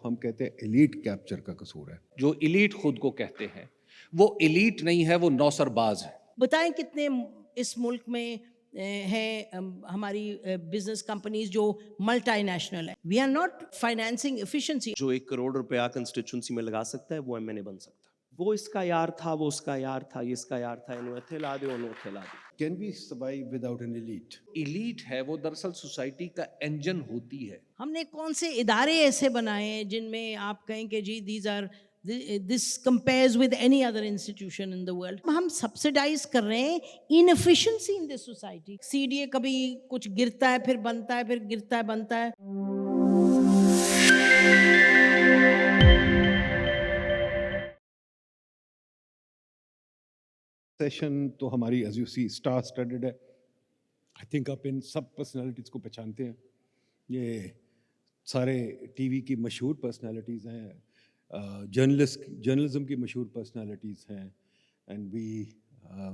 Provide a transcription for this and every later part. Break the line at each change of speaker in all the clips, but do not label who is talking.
ہم کہتے ہیں ایلیٹ کیپچر کا قصور ہے.
جو ایلیٹ خود کو کہتے ہیں وہ ایلیٹ نہیں ہے، وہ نوسر باز ہے.
بتائیں کتنے اس ملک میں ہیں ہماری بزنس کمپنیز جو ملٹی نیشنل ہیں. We are not financing efficiency.
جو 1 کروڑ روپیہ کنسٹیچوئنسی میں لگا سکتا ہے وہ ایم این اے بن سکتا ہے. وہ اس کا یار تھا، وہ اس کا یار تھا، یہ اس کا یار تھا، انہوں اتھے لا دے، انہوں اتھے لا دے.
Can we survive without an elite?
Elite ہے وہ دراصل سوسائٹی کا انجن ہوتی ہے.
ہم نے کون سے ادارے ایسے بنائے ہیں جن میں آپ کہیں کہ جی this compares with any other institution in the world. ہم سبسیڈائز کر رہے ہیں inefficiency in this society. CDA کبھی کچھ گرتا ہے پھر بنتا ہے، پھر گرتا ہے بنتا ہے.
سیشن تو ہماری ایز یو سی اسٹار اسٹڈڈ ہے. آئی تھنک آپ ان سب پرسنالٹیز کو پہچانتے ہیں. یہ سارے ٹی وی کی مشہور پرسنالٹیز ہیں، جرنلزم کی مشہور پرسنالٹیز ہیں. And we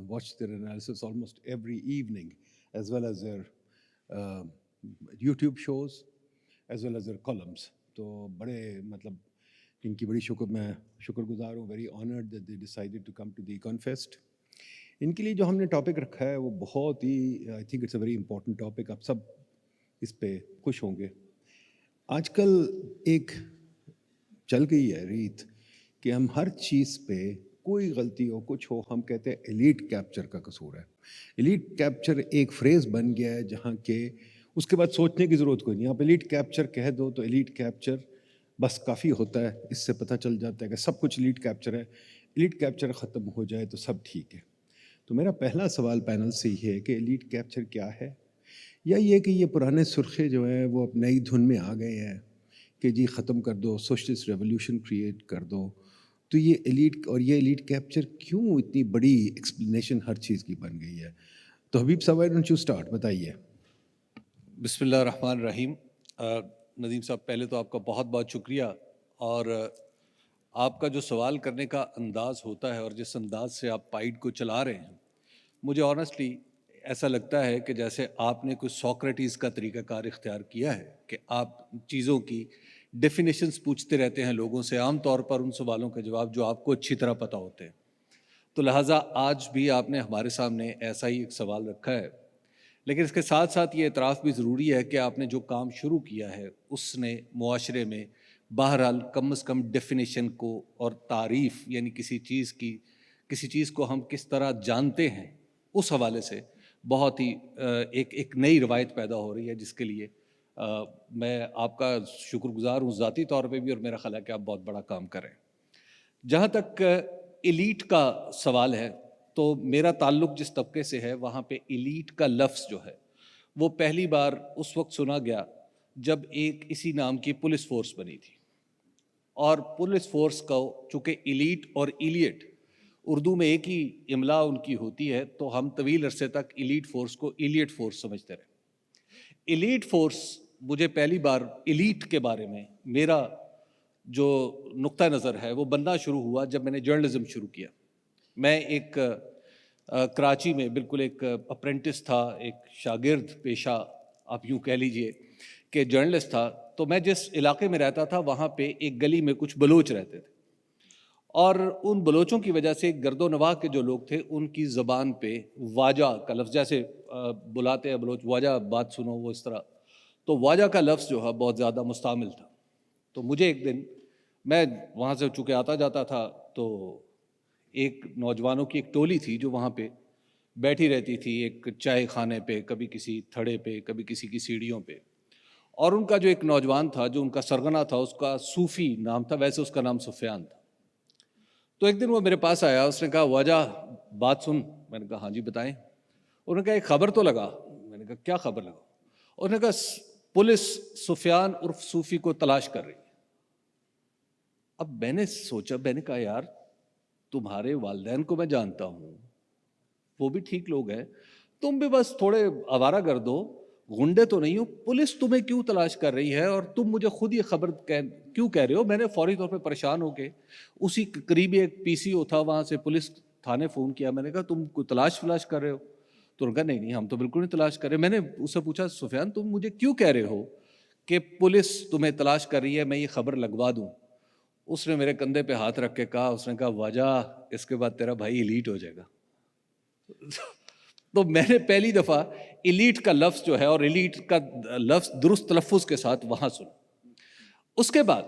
watch their analysis almost every evening as well as their YouTube shows as well as their columns. تو بڑے مطلب ان کی بڑی میں شکر گزار ہوں. Very honoured that they decided to come to the Econfest. ان کے لیے جو ہم نے ٹاپک رکھا ہے وہ بہت ہی I think it's a very important topic. آپ سب اس پہ خوش ہوں گے. آج کل ایک چل گئی ہے ریت کہ ہم ہر چیز پہ کوئی غلطی ہو کچھ ہو ہم کہتے ہیں ایلیٹ کیپچر کا قصور ہے. ایلیٹ کیپچر ایک فریز بن گیا ہے جہاں کہ اس کے بعد سوچنے کی ضرورت کوئی نہیں. آپ ایلیٹ کیپچر کہہ دو تو ایلیٹ کیپچر بس کافی ہوتا ہے. اس سے پتہ چل جاتا ہے کہ سب کچھ ایلیٹ کیپچر ہے. ایلیٹ کیپچر ختم ہو جائے تو سب ٹھیک ہے. تو میرا پہلا سوال پینل سے یہ ہے کہ ایلیٹ کیپچر کیا ہے، یا یہ کہ یہ پرانے سرخے جو ہیں وہ اب نئی دھن میں آ گئے ہیں کہ جی ختم کر دو، سوشلسٹ ریولوشن کریٹ کر دو. تو یہ ایلیٹ کیپچر کیوں اتنی بڑی ایکسپلینیشن ہر چیز کی بن گئی ہے؟ تو حبیب صاحب why don't you start، بتائیے.
بسم اللہ الرحمن الرحیم. ندیم صاحب پہلے تو آپ کا بہت بہت شکریہ. اور آپ کا جو سوال کرنے کا انداز ہوتا ہے اور جس انداز سے آپ پائیڈ کو چلا رہے ہیں، مجھے آنیسٹلی ایسا لگتا ہے کہ جیسے آپ نے کوئی سوکریٹیز کا طریقہ کار اختیار کیا ہے کہ آپ چیزوں کی ڈیفینیشنز پوچھتے رہتے ہیں لوگوں سے، عام طور پر ان سوالوں کے جواب جو آپ کو اچھی طرح پتہ ہوتے ہیں. تو لہٰذا آج بھی آپ نے ہمارے سامنے ایسا ہی ایک سوال رکھا ہے. لیکن اس کے ساتھ ساتھ یہ اعتراف بھی ضروری ہے کہ آپ نے جو کام شروع کیا ہے اس نے معاشرے میں بہرحال کم از کم ڈیفینیشن کو اور تعریف، یعنی کسی چیز کو ہم کس طرح جانتے ہیں، اس حوالے سے بہت ہی ایک نئی روایت پیدا ہو رہی ہے، جس کے لیے میں آپ کا شکر گزار ہوں ذاتی طور پہ بھی، اور میرا خیال ہے کہ آپ بہت بڑا کام کر رہے ہیں. جہاں تک ایلیٹ کا سوال ہے تو میرا تعلق جس طبقے سے ہے وہاں پہ ایلیٹ کا لفظ جو ہے وہ پہلی بار اس وقت سنا گیا جب ایک اسی نام کی پولیس فورس بنی تھی. اور پولیس فورس کو چونکہ ایلیٹ اور ایلیٹ اردو میں ایک ہی املا ان کی ہوتی ہے، تو ہم طویل عرصے تک ایلیٹ فورس کو ایلیٹ فورس سمجھتے رہے. ایلیٹ فورس مجھے پہلی بار ایلیٹ کے بارے میں میرا جو نقطہ نظر ہے وہ بننا شروع ہوا جب میں نے جرنلزم شروع کیا. میں ایک کراچی میں بالکل ایک اپرینٹس تھا، ایک شاگرد پیشہ آپ یوں کہہ لیجئے کہ جرنلسٹ تھا. تو میں جس علاقے میں رہتا تھا وہاں پہ ایک گلی میں کچھ بلوچ رہتے تھے، اور ان بلوچوں کی وجہ سے گرد و نواح کے جو لوگ تھے ان کی زبان پہ واجہ کا لفظ، جیسے بلاتے ہیں بلوچ واجہ بات سنو، وہ اس طرح، تو واجہ کا لفظ جو ہے بہت زیادہ مستعمل تھا. تو مجھے ایک دن، میں وہاں سے چونکہ آتا جاتا تھا، تو ایک نوجوانوں کی ایک ٹولی تھی جو وہاں پہ بیٹھی رہتی تھی ایک چائے خانے پہ، کبھی کسی تھڑے پہ، کبھی کسی کی سیڑھیوں پہ. اور ان کا جو ایک نوجوان تھا جو ان کا سرغنہ تھا، اس کا صوفی نام تھا، ویسے اس کا نام سفیان تھا. تو ایک دن وہ میرے پاس آیا، اس نے کہا واجہ بات سن. میں نے کہا ہاں جی بتائیں. انہوں نے کہا ایک خبر تو لگا. میں نے کہا کیا خبر لگا؟ انہوں نے کہا پولیس سفیان عرف صوفی کو تلاش کر رہی ہے. اب میں نے سوچا، میں نے کہا یار تمہارے والدین کو میں جانتا ہوں، وہ بھی ٹھیک لوگ ہیں، تم بھی بس تھوڑے آوارہ گرد ہو، غنڈے تو نہیں ہو، پولیس تمہیں کیوں تلاش کر رہی ہے اور تم مجھے خود یہ خبر کیوں کہہ رہے ہو؟ میں نے فوری طور پہ پریشان ہو کے اسی قریبی ایک پی سی او تھا وہاں سے پولیس تھانے فون کیا. میں نے کہا تم کوئی تلاش کر رہے ہو؟ تو انہوں نے کہا نہیں ہم تو بالکل نہیں تلاش کر رہے. میں نے اس سے پوچھا سفیان تم مجھے کیوں کہہ رہے ہو کہ پولیس تمہیں تلاش کر رہی ہے، میں یہ خبر لگوا دوں. اس نے میرے کندھے پہ ہاتھ رکھ کے کہا، اس نے کہا وجہ اس کے بعد تیرا بھائی ایلیٹ ہو جائے گا. تو میں نے پہلی دفعہ ایلیٹ کا لفظ جو ہے اور ایلیٹ کا لفظ درست تلفظ کے ساتھ وہاں سنا. اس کے بعد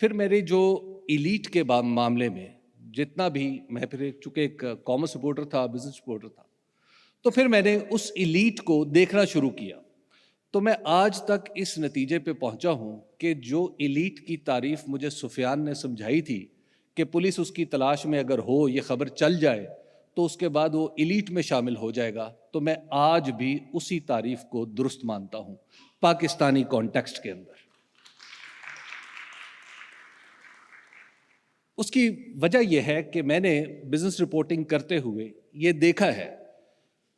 پھر میرے جو ایلیٹ کے معاملے میں جتنا بھی، میں پھر چونکہ ایک کامرس رپورٹر تھا، بزنس رپورٹر تھا، تو پھر میں نے اس ایلیٹ کو دیکھنا شروع کیا. تو میں آج تک اس نتیجے پہ پہنچا ہوں کہ جو ایلیٹ کی تعریف مجھے سفیان نے سمجھائی تھی کہ پولیس اس کی تلاش میں اگر ہو، یہ خبر چل جائے تو اس کے بعد وہ ایلیٹ میں شامل ہو جائے گا، تو میں آج بھی اسی تعریف کو درست مانتا ہوں پاکستانی کانٹیکسٹ کے اندر. اس کی وجہ یہ ہے کہ میں نے بزنس رپورٹنگ کرتے ہوئے یہ دیکھا ہے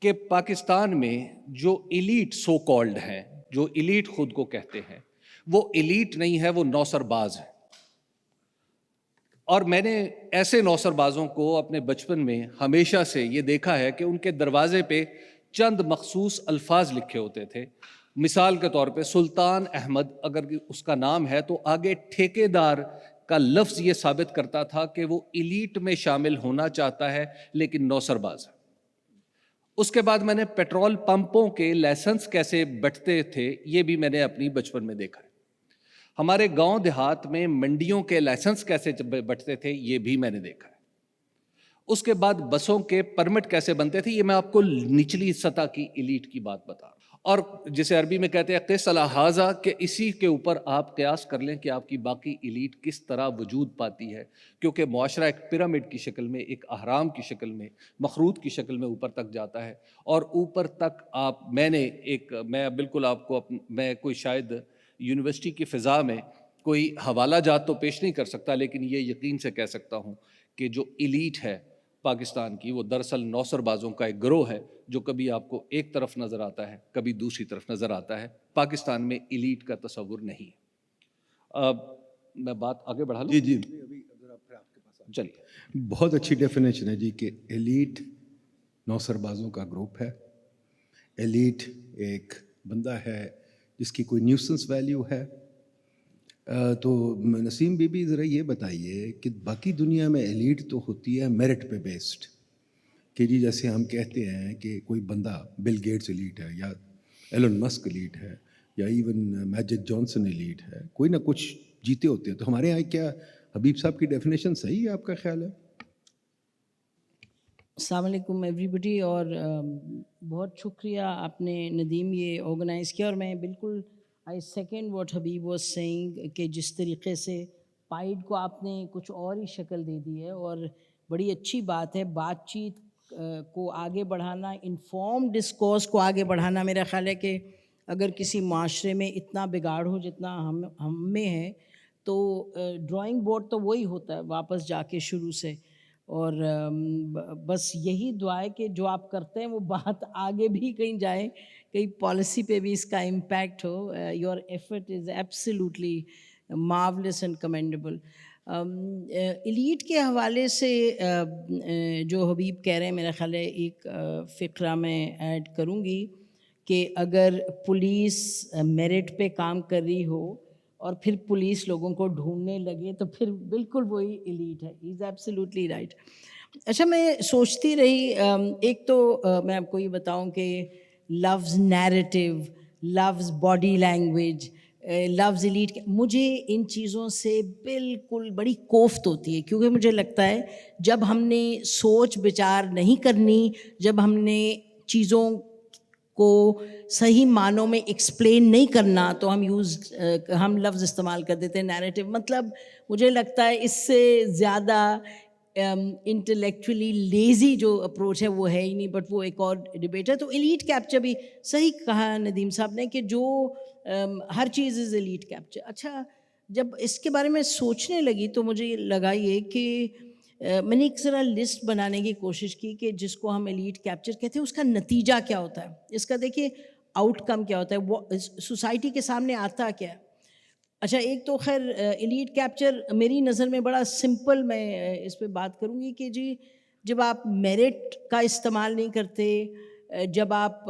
کہ پاکستان میں جو ایلیٹ سو کالڈ ہیں، جو ایلیٹ خود کو کہتے ہیں، وہ ایلیٹ نہیں ہے، وہ نوسر باز ہے. اور میں نے ایسے نوسر بازوں کو اپنے بچپن میں ہمیشہ سے یہ دیکھا ہے کہ ان کے دروازے پہ چند مخصوص الفاظ لکھے ہوتے تھے. مثال کے طور پہ سلطان احمد اگر اس کا نام ہے تو آگے ٹھیکیدار کا لفظ یہ ثابت کرتا تھا کہ وہ ایلیٹ میں شامل ہونا چاہتا ہے لیکن نوسر باز ہے. اس کے بعد میں نے پیٹرول پمپوں کے لائسنس کیسے بٹتے تھے یہ بھی میں نے اپنی بچپن میں دیکھا ہے. ہمارے گاؤں دیہات میں منڈیوں کے لائسنس کیسے بٹتے تھے یہ بھی میں نے دیکھا ہے. اس کے بعد بسوں کے پرمٹ کیسے بنتے تھے، یہ میں آپ کو نچلی سطح کی ایلیٹ کی بات بتا رہا ہوں. اور جسے عربی میں کہتے ہیں قیس علی ھذا، کہ اسی کے اوپر آپ قیاس کر لیں کہ آپ کی باقی ایلیٹ کس طرح وجود پاتی ہے، کیونکہ معاشرہ ایک پیرامڈ کی شکل میں، ایک اہرام کی شکل میں، مخروط کی شکل میں اوپر تک جاتا ہے. اور اوپر تک میں بالکل آپ کو میں کوئی شاید یونیورسٹی کی فضا میں کوئی حوالہ جات تو پیش نہیں کر سکتا، لیکن یہ یقین سے کہہ سکتا ہوں کہ جو ایلیٹ ہے پاکستان کی، وہ دراصل نوسر بازوں کا ایک گروہ ہے جو کبھی آپ کو ایک طرف نظر آتا ہے، کبھی دوسری طرف نظر آتا ہے. پاکستان میں ایلیٹ کا تصور نہیں ہے. میں بات آگے بڑھا لوں؟
جی
چلیے.
بہت اچھی ڈیفینیشن ہے جی کہ ایلیٹ نوسر بازوں کا گروپ ہے. ایلیٹ ایک بندہ ہے جس کی کوئی نیوسنس ویلیو ہے. تو نسیم بی بی ذرا یہ بتائیے کہ باقی دنیا میں ایلیٹ تو ہوتی ہے میرٹ پہ بیسڈ، کہ جی جیسے ہم کہتے ہیں کہ کوئی بندہ بل گیٹس ایلیٹ ہے، یا ایلن مسک ایلیٹ ہے، یا ایون میجک جانسن ایلیٹ ہے، کوئی نہ کچھ جیتے ہوتے ہیں. تو ہمارے یہاں کیا حبیب صاحب کی ڈیفینیشن صحیح ہے، آپ کا خیال ہے؟
السلام علیکم ایوری بڈی، اور بہت شکریہ آپ نے ندیم یہ آرگنائز کیا. اور میں بالکل I second what Habib was saying کہ جس طریقے سے پائیڈ کو آپ نے کچھ اور ہی شکل دے دی ہے، اور بڑی اچھی بات ہے بات چیت کو آگے بڑھانا، انفارم ڈسکورس کو آگے بڑھانا. میرا خیال ہے کہ اگر کسی معاشرے میں اتنا بگاڑ ہو جتنا ہم میں ہے، تو ڈرائنگ بورڈ تو وہی ہوتا ہے واپس جا کے شروع سے. اور بس یہی دعا ہے کہ جو آپ کرتے ہیں وہ بات آگے بھی کہیں جائے، کہیں پالیسی پہ بھی اس کا impact who. Your effort is absolutely marvels and commendable. Elite کے حوالے سے جو حبیب کہہ رہے ہیں، میرا خیال ہے ایک فقرہ میں ایڈ کروں گی کہ اگر پولیس میرٹ پہ کام کر رہی ہو اور پھر پولیس لوگوں کو ڈھونڈنے لگے تو پھر بالکل وہی ایلیٹ ہے. He is absolutely right. اچھا، میں سوچتی رہی، ایک تو میں آپ کو یہ بتاؤں کہ لفظ نیریٹیو، لفظ باڈی لینگویج، لفظ ایلیٹ، مجھے ان چیزوں سے بالکل بڑی کوفت ہوتی ہے، کیونکہ مجھے لگتا ہے جب ہم نے سوچ بچار نہیں کرنی، جب ہم نے چیزوں کو صحیح معنوں میں ایکسپلین نہیں کرنا، تو ہم لفظ استعمال کر دیتے ہیں نیریٹیو. مطلب مجھے لگتا ہے اس سے زیادہ انٹلیکچولی لیزی جو اپروچ ہے وہ ہے ہی نہیں، بٹ وہ ایک اور ڈبیٹ ہے. تو ایلیٹ کیپچر بھی صحیح کہا ندیم صاحب نے کہ جو ہر چیز از ایلیٹ کیپچر. اچھا، جب اس کے بارے میں سوچنے لگی تو مجھے لگا یہ کہ میں نے ایک ذرا لسٹ بنانے کی کوشش کی کہ جس کو ہم ایلیٹ کیپچر کہتے ہیں اس کا نتیجہ کیا ہوتا ہے، اس کا دیکھیے آؤٹ کم کیا ہوتا ہے، وہ سوسائٹی کے سامنے آتا کیا ہے. اچھا، ایک تو خیر ایلیٹ کیپچر میری نظر میں بڑا سمپل، میں اس پہ بات کروں گی کہ جی جب آپ میرٹ کا استعمال نہیں کرتے، جب آپ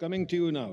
coming to you now.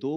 2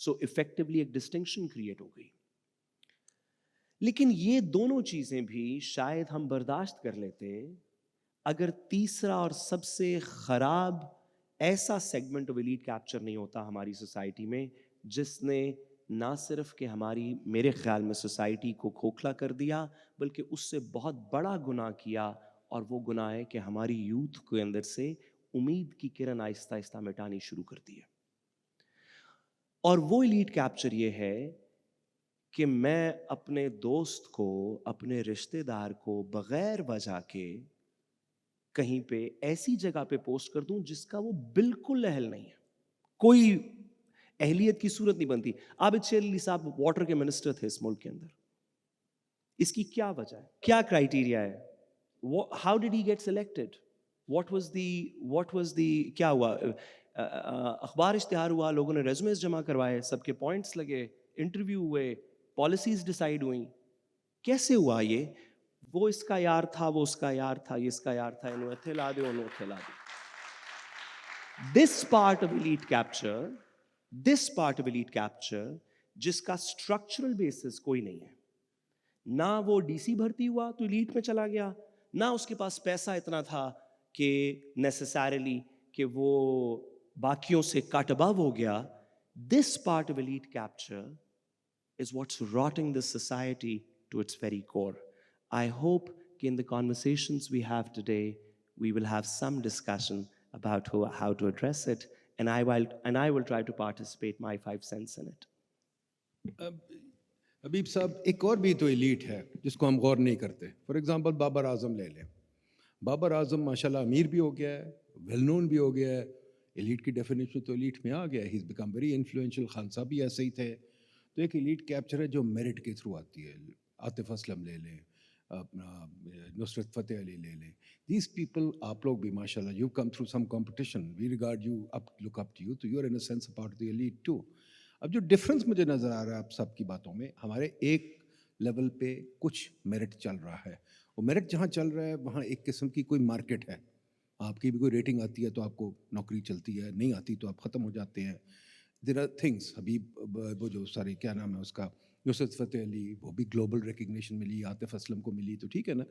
so effectively ایک ڈسٹنکشن کریٹ ہو گئی. لیکن یہ دونوں چیزیں بھی شاید ہم برداشت کر لیتے اگر تیسرا اور سب سے خراب ایسا سیگمنٹ آف ایلیٹ کیپچر نہیں ہوتا ہماری سوسائٹی میں, جس نے نہ صرف کہ ہماری, میرے خیال میں, سوسائٹی کو کھوکھلا کر دیا, بلکہ اس سے بہت بڑا گناہ کیا, اور وہ گناہ ہے کہ ہماری یوتھ کے اندر سے امید کی کرن آہستہ آہستہ مٹانی شروع کر دی ہے. اور وہ ایلیٹ کیپچر یہ ہے کہ میں اپنے دوست کو, اپنے رشتہ دار کو بغیر وجہ کے کہیں پہ ایسی جگہ پہ پوسٹ کر دوں جس کا وہ بالکل اہل نہیں ہے, کوئی اہلیت کی صورت نہیں بنتی. عابد شیر علی صاحب واٹر کے منسٹر تھے اس ملک کے اندر, اس کی کیا وجہ ہے, کیا کرائیٹیریا ہے, how did he get selected, what was the کیا ہوا, اخبار اشتہار ہوا, لوگوں نے ریزومز جمع کروائے, سب کے پوائنٹس لگے, انٹرویو ہوئے, پالیسیز ڈیسائیڈ ہوئیں, کیسے ہوا یہ, وہ اس کا یار تھا, وہ اس کا یار تھا, یہ اس کا یار تھا, انہوں اتھے لا دے, انہوں اتھے لا دے. This part of elite capture جس کا اسٹرکچرل بیسس کوئی نہیں ہے, نہ وہ ڈی سی بھرتی ہوا تو ایلیٹ میں چلا گیا, نہ اس کے پاس پیسہ اتنا تھا کہ نیسسریلی کہ وہ باقیوں سے کٹ ابو ہو گیا. دس part of elite capture is what's rotting this society to its very core. I hope in the conversations we have today, we will have some discussion about how to address it, and I will try to participate my 5 cents in it.
حبیب صاحب, ایک اور بھی تو elite ہے جس کو ہم غور نہیں کرتے. فار ایگزامپل بابر اعظم لے لیں. بابر اعظم ماشاءاللہ امیر بھی ہو گیا ہے, ویل نون بھی ہو گیا ہے, ایلیٹ کی ڈیفینیشن تو ایلیٹ میں آ گیا ہے, he has become very influential. Khan صاحب بھی ایسے ہی تھے. تو ایک ایلیٹ کیپچر ہے جو میرٹ کے تھرو آتی ہے. عاطف اسلم لے لیں, اپنا نصرت فتح علی لے لیں. دیز پیپل, آپ لوگ بھی ماشاء اللہ, you come through some competition, we regard you, look up to you, تو you are in a sense part of the elite too. اب جو ڈفرینس مجھے نظر آ رہا ہے آپ سب کی باتوں میں, ہمارے ایک لیول پہ کچھ میرٹ چل رہا ہے. وہ میرٹ جہاں چل رہا ہے وہاں ایک قسم کی کوئی مارکیٹ ہے. آپ کی بھی کوئی ریٹنگ آتی ہے تو آپ کو نوکری چلتی ہے, نہیں آتی تو آپ ختم ہو جاتے ہیں. There are things. حبیب وہ جو سارے کیا نام ہے اس کا, نصرت فتح علی, وہ بھی گلوبل ریکگنیشن ملی, عاطف اسلم کو ملی, تو ٹھیک ہے نا.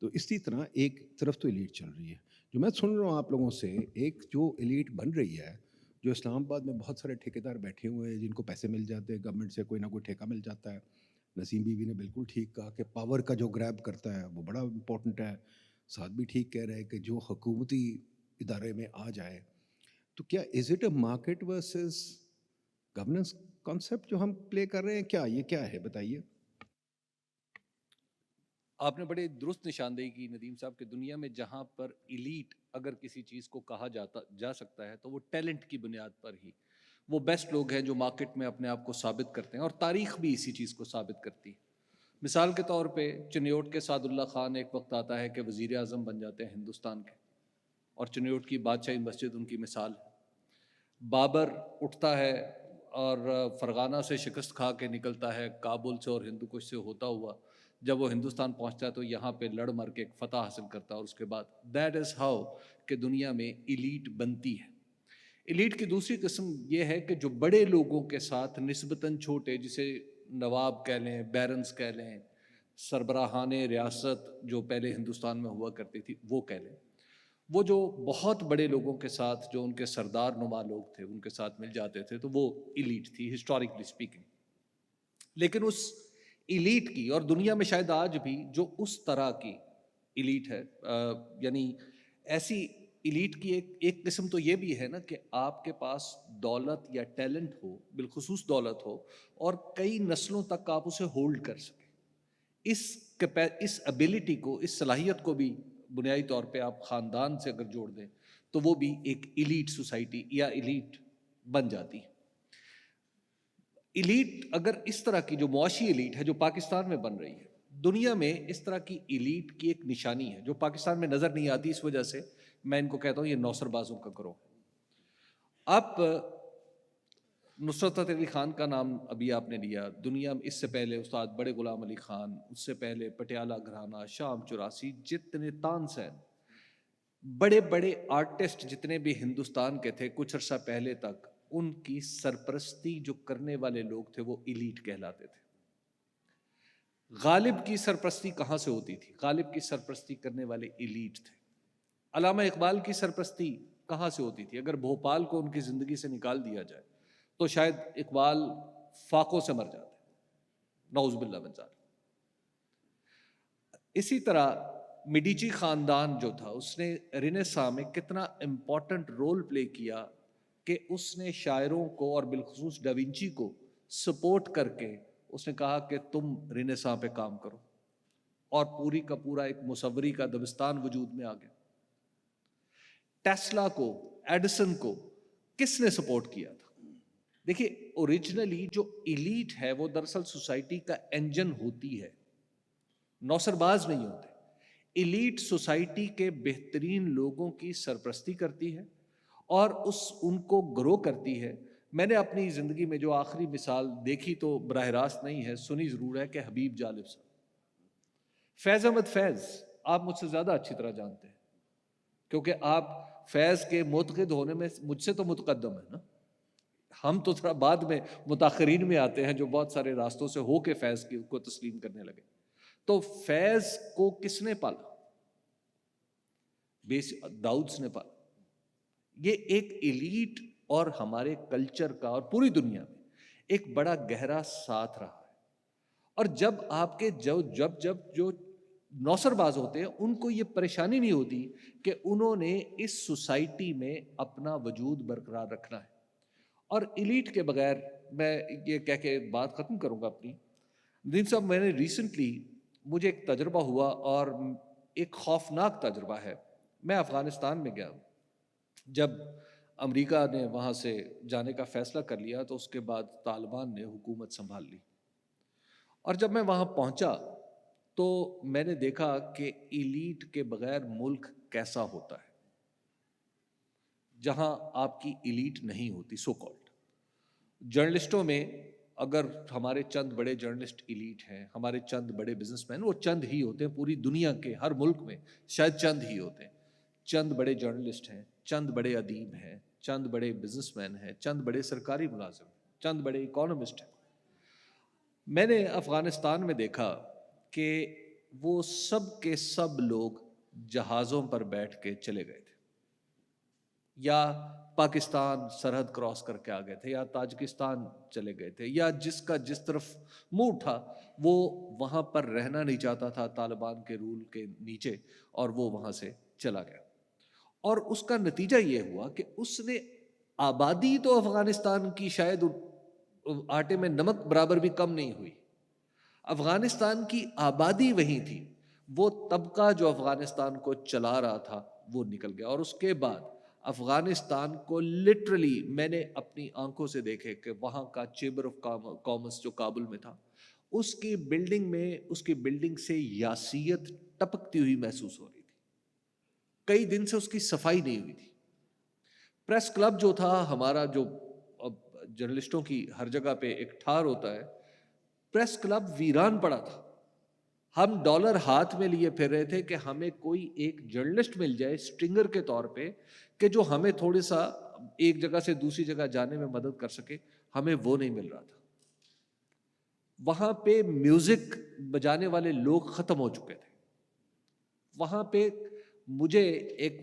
تو اسی طرح ایک طرف تو ایلیٹ چل رہی ہے. جو میں سن رہا ہوں آپ لوگوں سے, ایک جو ایلیٹ بن رہی ہے, جو اسلام آباد میں بہت سارے ٹھیکیدار بیٹھے ہوئے ہیں جن کو پیسے مل جاتے ہیں, گورنمنٹ سے کوئی نہ کوئی ٹھیکہ مل جاتا ہے. نسیم بی وی نے بالکل ٹھیک کہا کہ پاور کا جو گریب کرتا ہے وہ بڑا امپورٹنٹ ہے. ساتھ بھی ٹھیک کہہ رہے ہیں کہ جو حکومتی ادارے میں آ جائے, تو کیا is it a market versus governance concept جو ہم پلے کر رہے ہیں, کیا یہ کیا ہے بتائیے.
آپ نے بڑے درست نشاندہی کی ندیم صاحب کہ دنیا میں جہاں پر ایلیٹ اگر کسی چیز کو کہا جا سکتا ہے تو وہ ٹیلنٹ کی بنیاد پر ہی. وہ بیسٹ لوگ ہیں جو مارکیٹ میں اپنے آپ کو ثابت کرتے ہیں, اور تاریخ بھی اسی چیز کو ثابت کرتی ہے. مثال کے طور پہ چنیوٹ کے سعد اللہ خان ایک وقت آتا ہے کہ وزیر اعظم بن جاتے ہیں ہندوستان کے, اور چنیوٹ کی بادشاہی مسجد ان کی مثال ہے. بابر اٹھتا ہے اور فرغانہ سے شکست کھا کے نکلتا ہے, کابل سے اور ہندو کش سے ہوتا ہوا. جب وہ ہندوستان پہنچتا ہے تو یہاں پہ لڑ مر کے ایک فتح حاصل کرتا ہے, اور اس کے بعد دیٹ از ہاؤ کہ دنیا میں ایلیٹ بنتی ہے. ایلیٹ کی دوسری قسم یہ ہے کہ جو بڑے لوگوں کے ساتھ نسبتاً چھوٹے, جسے نواب کہہ لیں, بیرنس کہہ لیں, سربراہان ریاست جو پہلے ہندوستان میں ہوا کرتی تھی وہ کہہ لیں, وہ جو بہت بڑے لوگوں کے ساتھ, جو ان کے سردار نما لوگ تھے, ان کے ساتھ مل جاتے تھے, تو وہ ایلیٹ تھی ہسٹوریکلی اسپیکنگ. لیکن اس ایلیٹ کی, اور دنیا میں شاید آج بھی جو اس طرح کی ایلیٹ ہے, یعنی ایسی ایلیٹ کی ایک قسم تو یہ بھی ہے نا کہ آپ کے پاس دولت یا ٹیلنٹ ہو, بالخصوص دولت ہو, اور کئی نسلوں تک آپ اسے ہولڈ کر سکیں. اس ابیلٹی کو, اس صلاحیت کو بھی بنیادی طور پہ آپ خاندان سے اگر جوڑ دیں تو وہ بھی ایک ایلیٹ سوسائٹی یا ایلیٹ بن جاتی ہے. ایلیٹ اگر اس طرح کی جو معاشی ایلیٹ ہے جو پاکستان میں بن رہی ہے, دنیا میں اس طرح کی ایلیٹ کی ایک نشانی ہے جو پاکستان میں نظر نہیں آتی. اس وجہ سے میں ان کو کہتا ہوں یہ نوسر بازوں کا گروہ. آپ نصرت فتح علی خان کا نام ابھی آپ نے لیا, دنیا میں اس سے پہلے استاد بڑے غلام علی خان, اس سے پہلے پٹیالہ گھرانہ, شام 84, جتنے تانسین, بڑے بڑے آرٹسٹ جتنے بھی ہندوستان کے تھے کچھ عرصہ پہلے تک, ان کی سرپرستی جو کرنے والے لوگ تھے وہ ایلیٹ کہلاتے تھے. غالب کی سرپرستی کہاں سے ہوتی تھی؟ غالب کی سرپرستی کرنے والے ایلیٹ تھے. علامہ اقبال کی سرپرستی کہاں سے ہوتی تھی؟ اگر بھوپال کو ان کی زندگی سے نکال دیا جائے تو شاید اقبال فاقوں سے مر جاتے. نعوذ باللہ من ذالک. اسی طرح میڈیچی خاندان جو تھا اس نے رینیساں میں کتنا امپورٹنٹ رول پلے کیا کہ اس نے شاعروں کو اور بالخصوص ڈاونچی کو سپورٹ کر کے اس نے کہا کہ تم رینیساں پہ کام کرو، اور پوری کا پورا ایک مصوری کا دبستان وجود میں آ گیا. ٹیسلا کو، ایڈیسن کو کس نے سپورٹ کیا تھا؟ دیکھیے اوریجنلی جو ایلیٹ ہے وہ دراصل سوسائٹی کا انجن ہوتی ہے، نوسر باز نہیں ہوتے. ایلیٹ سوسائٹی کے بہترین لوگوں کی سرپرستی کرتی ہے اور ان کو گرو کرتی ہے. میں نے اپنی زندگی میں جو آخری مثال دیکھی تو براہ راست نہیں ہے، سنی ضرور ہے، کہ حبیب جالب صاحب. فیض احمد فیض آپ مجھ سے زیادہ اچھی طرح جانتے ہیں کیونکہ آپ فیض کے معتقد ہونے میں مجھ سے تو متقدم ہے نا. ہم تو تھوڑا بعد میں متاخرین میں آتے ہیں جو بہت سارے راستوں سے ہو کے فیض کو تسلیم کرنے لگے. تو فیض کو کس نے پالا؟ داؤدز نے پالا. یہ ایک ایلیٹ اور ہمارے کلچر کا اور پوری دنیا میں ایک بڑا گہرا ساتھ رہا ہے. اور جب آپ کے جو نوسر باز ہوتے ہیں ان کو یہ پریشانی نہیں ہوتی کہ انہوں نے اس سوسائٹی میں اپنا وجود برقرار رکھنا ہے. اور ایلیٹ کے بغیر میں یہ کہہ کے بات ختم کروں گا اپنی. ندیم صاحب میں نے ریسنٹلی مجھے ایک تجربہ ہوا اور ایک خوفناک تجربہ ہے. میں افغانستان میں گیا. جب امریکہ نے وہاں سے جانے کا فیصلہ کر لیا تو اس کے بعد طالبان نے حکومت سنبھال لی. اور جب میں وہاں پہنچا تو میں نے دیکھا کہ ایلیٹ کے بغیر ملک کیسا ہوتا ہے. جہاں آپ کی ایلیٹ نہیں ہوتی، سو کالڈ جرنلسٹوں میں اگر ہمارے چند بڑے جرنلسٹ ایلیٹ ہیں، ہمارے چند بڑے بزنس مین، وہ چند ہی ہوتے ہیں پوری دنیا کے ہر ملک میں، شاید چند ہی ہوتے ہیں. چند بڑے جرنلسٹ ہیں، چند بڑے ادیب ہیں، چند بڑے بزنس مین ہیں، چند بڑے سرکاری ملازم ہیں، چند بڑے اکانومسٹ ہیں. میں نے افغانستان میں دیکھا کہ وہ سب کے سب لوگ جہازوں پر بیٹھ کے چلے گئے تھے، یا پاکستان سرحد کراس کر کے آ گئے تھے، یا تاجکستان چلے گئے تھے، یا جس کا جس طرف منہ اٹھا وہ وہاں پر رہنا نہیں چاہتا تھا طالبان کے رول کے نیچے، اور وہ وہاں سے چلا گیا. اور اس کا نتیجہ یہ ہوا کہ اس نے آبادی تو افغانستان کی شاید آٹے میں نمک برابر بھی کم نہیں ہوئی. افغانستان کی آبادی وہیں تھی، وہ طبقہ جو افغانستان کو چلا رہا تھا وہ نکل گیا. اور اس کے بعد افغانستان کو لٹرلی میں نے اپنی آنکھوں سے دیکھے کہ وہاں کا چیمبر آف کامرس جو کابل میں تھا، اس کی بلڈنگ سے یاسیت ٹپکتی ہوئی محسوس ہو رہی تھی. کئی دن سے اس کی صفائی نہیں ہوئی تھی. پریس کلب جو تھا ہمارا، جو جرنلسٹوں کی ہر جگہ پہ ایک ٹھار ہوتا ہے، پریس کلب ویران پڑا تھا. ہم ڈالر ہاتھ میں لیے پھر رہے تھے کہ ہمیں کوئی ایک جرنلسٹ مل جائے اسٹرنگر کے طور پہ کہ جو ہمیں تھوڑا سا ایک جگہ سے دوسری جگہ جانے میں مدد کر سکے. ہمیں وہ نہیں مل رہا تھا. وہاں پہ میوزک بجانے والے لوگ ختم ہو چکے تھے. وہاں پہ مجھے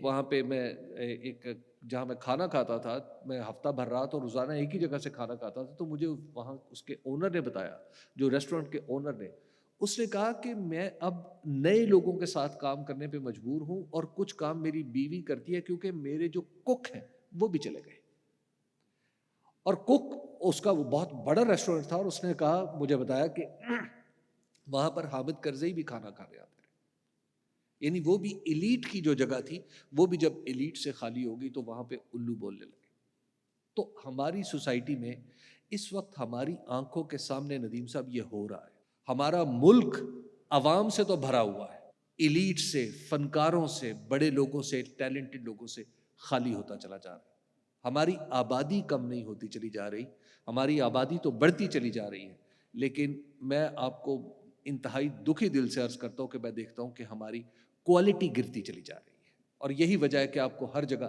وہاں پہ میں ایک جہاں میں کھانا کھاتا تھا، میں ہفتہ بھر رہا تو روزانہ ایک ہی جگہ سے کھانا کھاتا تھا. تو مجھے وہاں اس کے اونر نے بتایا، جو ریسٹورنٹ کے اونر نے، اس نے کہا کہ میں اب نئے لوگوں کے ساتھ کام کرنے پہ مجبور ہوں اور کچھ کام میری بیوی کرتی ہے کیونکہ میرے جو کک ہیں وہ بھی چلے گئے. اور کک اس کا وہ بہت بڑا ریسٹورنٹ تھا، اور اس نے کہا، مجھے بتایا کہ وہاں پر حامد کرزئی بھی کھانا کھانے آتے رہے. یعنی وہ بھی ایلیٹ کی جو جگہ تھی وہ بھی جب ایلیٹ سے خالی ہوگی تو وہاں پہ الو بولنے لگے. تو ہماری سوسائٹی میں اس وقت ہماری آنکھوں کے سامنے ندیم صاحب یہ ہو رہا ہے. ہمارا ملک عوام سے تو بھرا ہوا ہے، ایلیٹ سے، فنکاروں سے، بڑے لوگوں سے، ٹیلنٹڈ لوگوں سے خالی ہوتا چلا جا رہا ہے. ہماری آبادی کم نہیں ہوتی چلی جا رہی، ہماری آبادی تو بڑھتی چلی جا رہی ہے. لیکن میں آپ کو انتہائی دکھی دل سے عرض کرتا ہوں کہ میں دیکھتا ہوں کہ ہماری کوالٹی گرتی چلی جا رہی ہے، اور یہی وجہ ہے کہ آپ کو ہر جگہ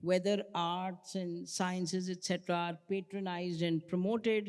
whether arts and sciences etc are patronized and promoted.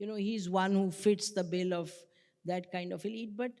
He is one who fits the bill of that kind of elite. But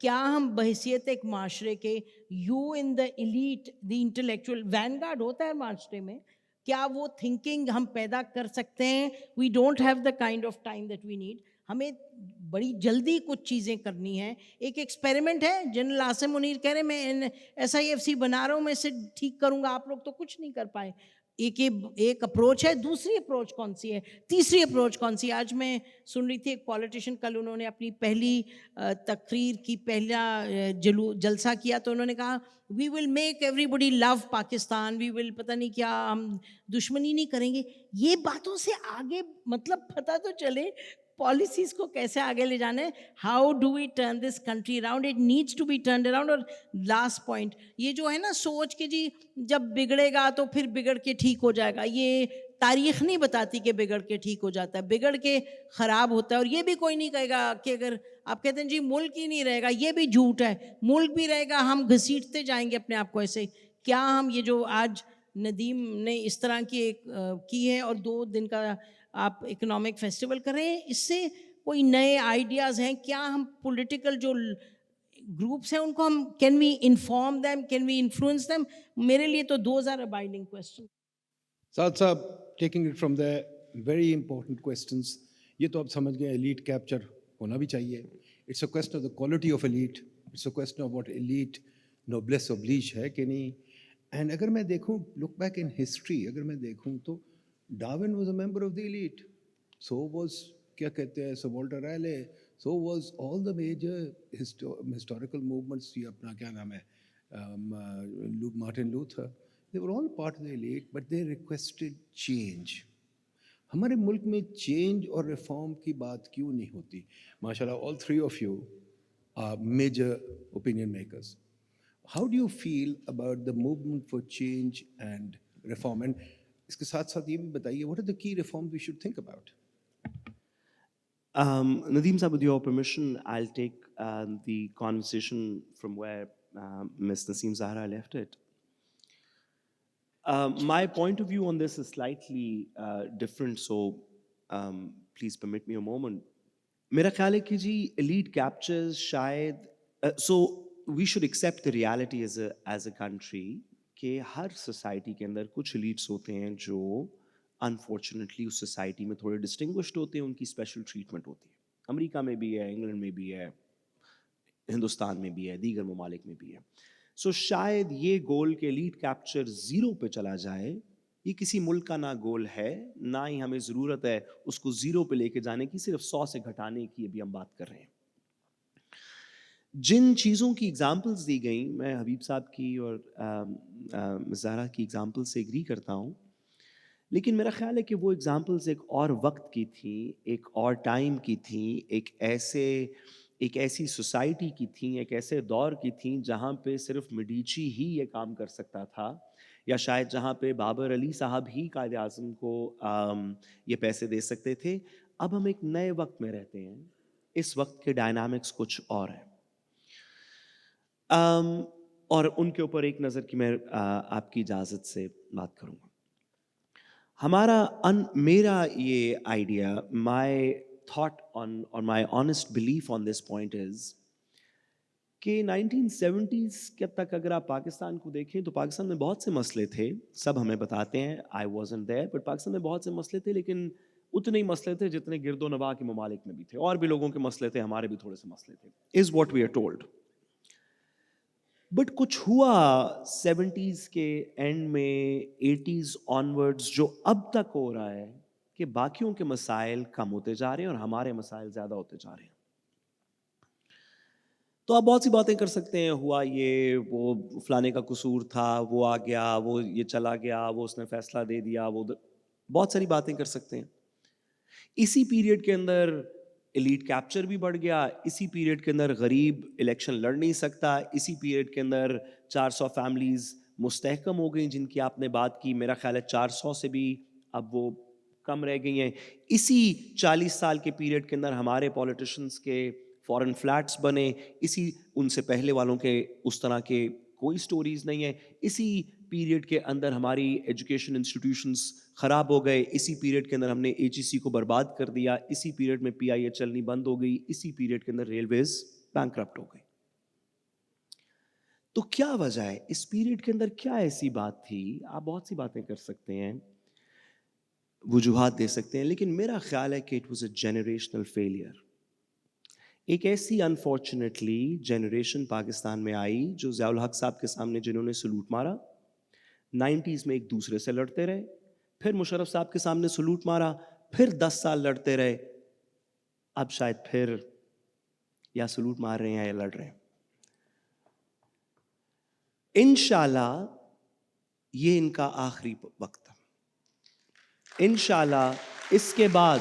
کیا ہم بحیثیت ایک معاشرے کے you in the elite the intellectual when guard ہوتا ہے معاشرے میں, کیا وہ تھنکنگ ہم پیدا کر سکتے ہیں؟ We don't have the kind of time that we need. ہمیں بڑی جلدی کچھ چیزیں کرنی ہیں. ایک ایکسپیریمنٹ ہے, جنرل عاصم منیر کہہ رہے میں SIFC بنا رہا ہوں, میں اسے ٹھیک کروں گا, آپ لوگ تو کچھ نہیں کر پائے. ایک اپروچ ہے. دوسری اپروچ کون سی ہے؟ تیسری اپروچ کون سی ہے؟ آج میں سن رہی تھی ایک پولیٹیشین, کل انہوں نے اپنی پہلی تقریر کی, پہلا جلسہ کیا, تو انہوں نے کہا وی ول میک ایوری بڈی لو پاکستان, وی ول پتہ نہیں کیا, ہم دشمنی نہیں کریں گے. یہ باتوں سے آگے مطلب پتہ تو چلے پالیسیز کو کیسے آگے لے جانا ہے. How do we turn this country around? It needs to be turned around. اور لاسٹ پوائنٹ یہ جو ہے نا سوچ کے جی جب بگڑے گا تو پھر بگڑ کے ٹھیک ہو جائے گا, یہ تاریخ نہیں بتاتی کہ بگڑ کے ٹھیک ہو جاتا ہے, بگڑ کے خراب ہوتا ہے. اور یہ بھی کوئی نہیں کہے گا کہ اگر آپ کہتے ہیں جی ملک ہی نہیں رہے گا, یہ بھی جھوٹ ہے. ملک بھی رہے گا, ہم گھسیٹتے جائیں گے اپنے آپ کو ایسے. کیا ہم یہ جو آج ندیم نے اس طرح کی ایک کی ہے اور 2 دن کا آپ اکنامک فیسٹیول کر رہے ہیں, اس سے کوئی نئے آئیڈیاز ہیں کیا؟ ہم پولیٹیکل جو گروپس ہیں ان کو ہم can we inform them, can we influence them? میرے لیے تو دوز آر ابائڈنگ کویسچن.
ساتھ صاحب taking it from the very important questions, یہ تو آپ سمجھ گئے ایلیٹ کیپچر ہونا بھی چاہیے. It's a question of the quality of elite, it's a question of what elite noblesse oblige ہے کہ نہیں. اینڈ اگر میں دیکھوں لک بیک ان ہسٹری, اگر میں دیکھوں تو Darwin was a member of the elite, so was کیا کہتے ہیں Sir Walter Raleigh, so was all the major historical movements. یہ اپنا کیا نام ہے, Martin Luther, they were all part of the elite, but they requested change. ہمارے ملک میں چینج اور ریفارم کی بات کیوں نہیں ہوتی؟ ماشاء اللہ all 3 of you are major opinion makers. How do you feel about the movement for change and reform? And اس کے ساتھ ساتھ یہ بھی بتائیے what are the key reforms we should think about?
Nadeem sir, with your permission, I'll take the conversation from where Ms. Naseem Zahra left it. My point of view on this is slightly different, so please permit me a moment. میرا خیال ہے کہ جی elite captures شاید so we should accept the reality as a country کہ ہر society کے اندر کچھ elites ہوتے ہیں جو unfortunately اس سوسائٹی میں تھوڑے distinguished ہوتے ہیں, ان کی اسپیشل ٹریٹمنٹ ہوتی ہے. امریکہ میں بھی ہے, انگلینڈ میں بھی ہے, ہندوستان میں بھی ہے, دیگر ممالک میں بھی ہے. سو شاید یہ گول کہ ایلیٹ کیپچر 0 پہ چلا جائے, یہ کسی ملک کا نہ گول ہے, نہ ہی ہمیں ضرورت ہے اس کو 0 پہ لے کے جانے کی, صرف 100 سے گھٹانے کی ابھی ہم بات کر رہے ہیں. جن چیزوں کی ایگزامپلس دی گئیں, میں حبیب صاحب کی اور زہرا کی ایگزامپل سے ایگری کرتا ہوں, لیکن میرا خیال ہے کہ وہ ایگزامپلس ایک اور وقت کی تھیں, ایک اور ٹائم کی تھیں, ایک ایسی سوسائٹی کی تھیں, ایک ایسے دور کی تھیں جہاں پہ صرف میڈیچی ہی یہ کام کر سکتا تھا, یا شاید جہاں پہ بابر علی صاحب ہی قائد اعظم کو یہ پیسے دے سکتے تھے. اب ہم ایک نئے وقت میں رہتے ہیں, اس وقت کے ڈائنامکس کچھ اور ہیں, اور ان کے اوپر ایک نظر کی میں آپ کی اجازت سے بات کروں گا. میرا یہ آئیڈیا, مائی تھاٹ آن اور my honest belief on this point is کہ 1970s کے تک اگر آپ پاکستان کو دیکھیں تو پاکستان میں بہت سے مسئلے تھے, سب ہمیں بتاتے ہیں, I wasn't there, but Pakistan میں بہت سے مسئلے تھے, لیکن اتنے ہی مسئلے تھے جتنے گرد و نواح کے ممالک میں بھی تھے, اور بھی لوگوں کے مسئلے تھے, ہمارے بھی تھوڑے سے مسئلے تھے, as what we are told. But کچھ ہوا 70s کے اینڈ میں 80s آنورڈز جو اب تک ہو رہا ہے کہ باقیوں کے مسائل کم ہوتے جا رہے ہیں اور ہمارے مسائل زیادہ ہوتے جا رہے ہیں. تو آپ بہت سی باتیں کر سکتے ہیں, ہوا یہ, وہ فلانے کا قصور تھا, وہ آ گیا, وہ یہ چلا گیا, وہ اس نے فیصلہ دے دیا, وہ بہت ساری باتیں کر سکتے ہیں. اسی پیریڈ کے اندر ایلیٹ کیپچر بھی بڑھ گیا, اسی پیریڈ کے اندر غریب الیکشن لڑ نہیں سکتا, اسی پیریڈ کے اندر 400 فیملیز مستحکم ہو گئیں جن کی آپ نے بات کی, میرا خیال ہے 400 سے بھی اب وہ کم رہ گئی ہیں. اسی 40 سال کے پیریڈ کے اندر ہمارے پولیٹیشنز کے فورن فلیٹس بنے, اسی ان سے پہلے والوں کے اس طرح کے کوئی سٹوریز نہیں ہیں. اسی پیریڈ کے اندر ہماری ایجوکیشن انسٹیٹیوشنز خراب ہو گئے, اسی پیریڈ کے اندر ہم نے HEC کو برباد کر دیا, اسی پیریڈ میں PIA چلنی بند ہو گئی, اسی پیریڈ کے اندر ریلویز بینکرپٹ ہو گئی. تو کیا وجہ ہے اس پیریڈ کے اندر؟ کیا ایسی بات تھی؟ آپ بہت سی باتیں کر سکتے ہیں، وجوہات دے سکتے ہیں، لیکن میرا خیال ہے کہ it was a generational failure. ایک ایسی انفارچونیٹلی جنریشن پاکستان میں آئی جو ضیاء الحق صاحب کے سامنے جنہوں نے سلوٹ مارا، 90s میں ایک دوسرے سے لڑتے رہے، پھر مشرف صاحب کے سامنے سلوٹ مارا، پھر 10 سال لڑتے رہے، اب شاید پھر یا سلوٹ مار رہے ہیں یا لڑ رہے ہیں. انشاءاللہ یہ ان کا آخری وقت ہے. انشاءاللہ اس کے بعد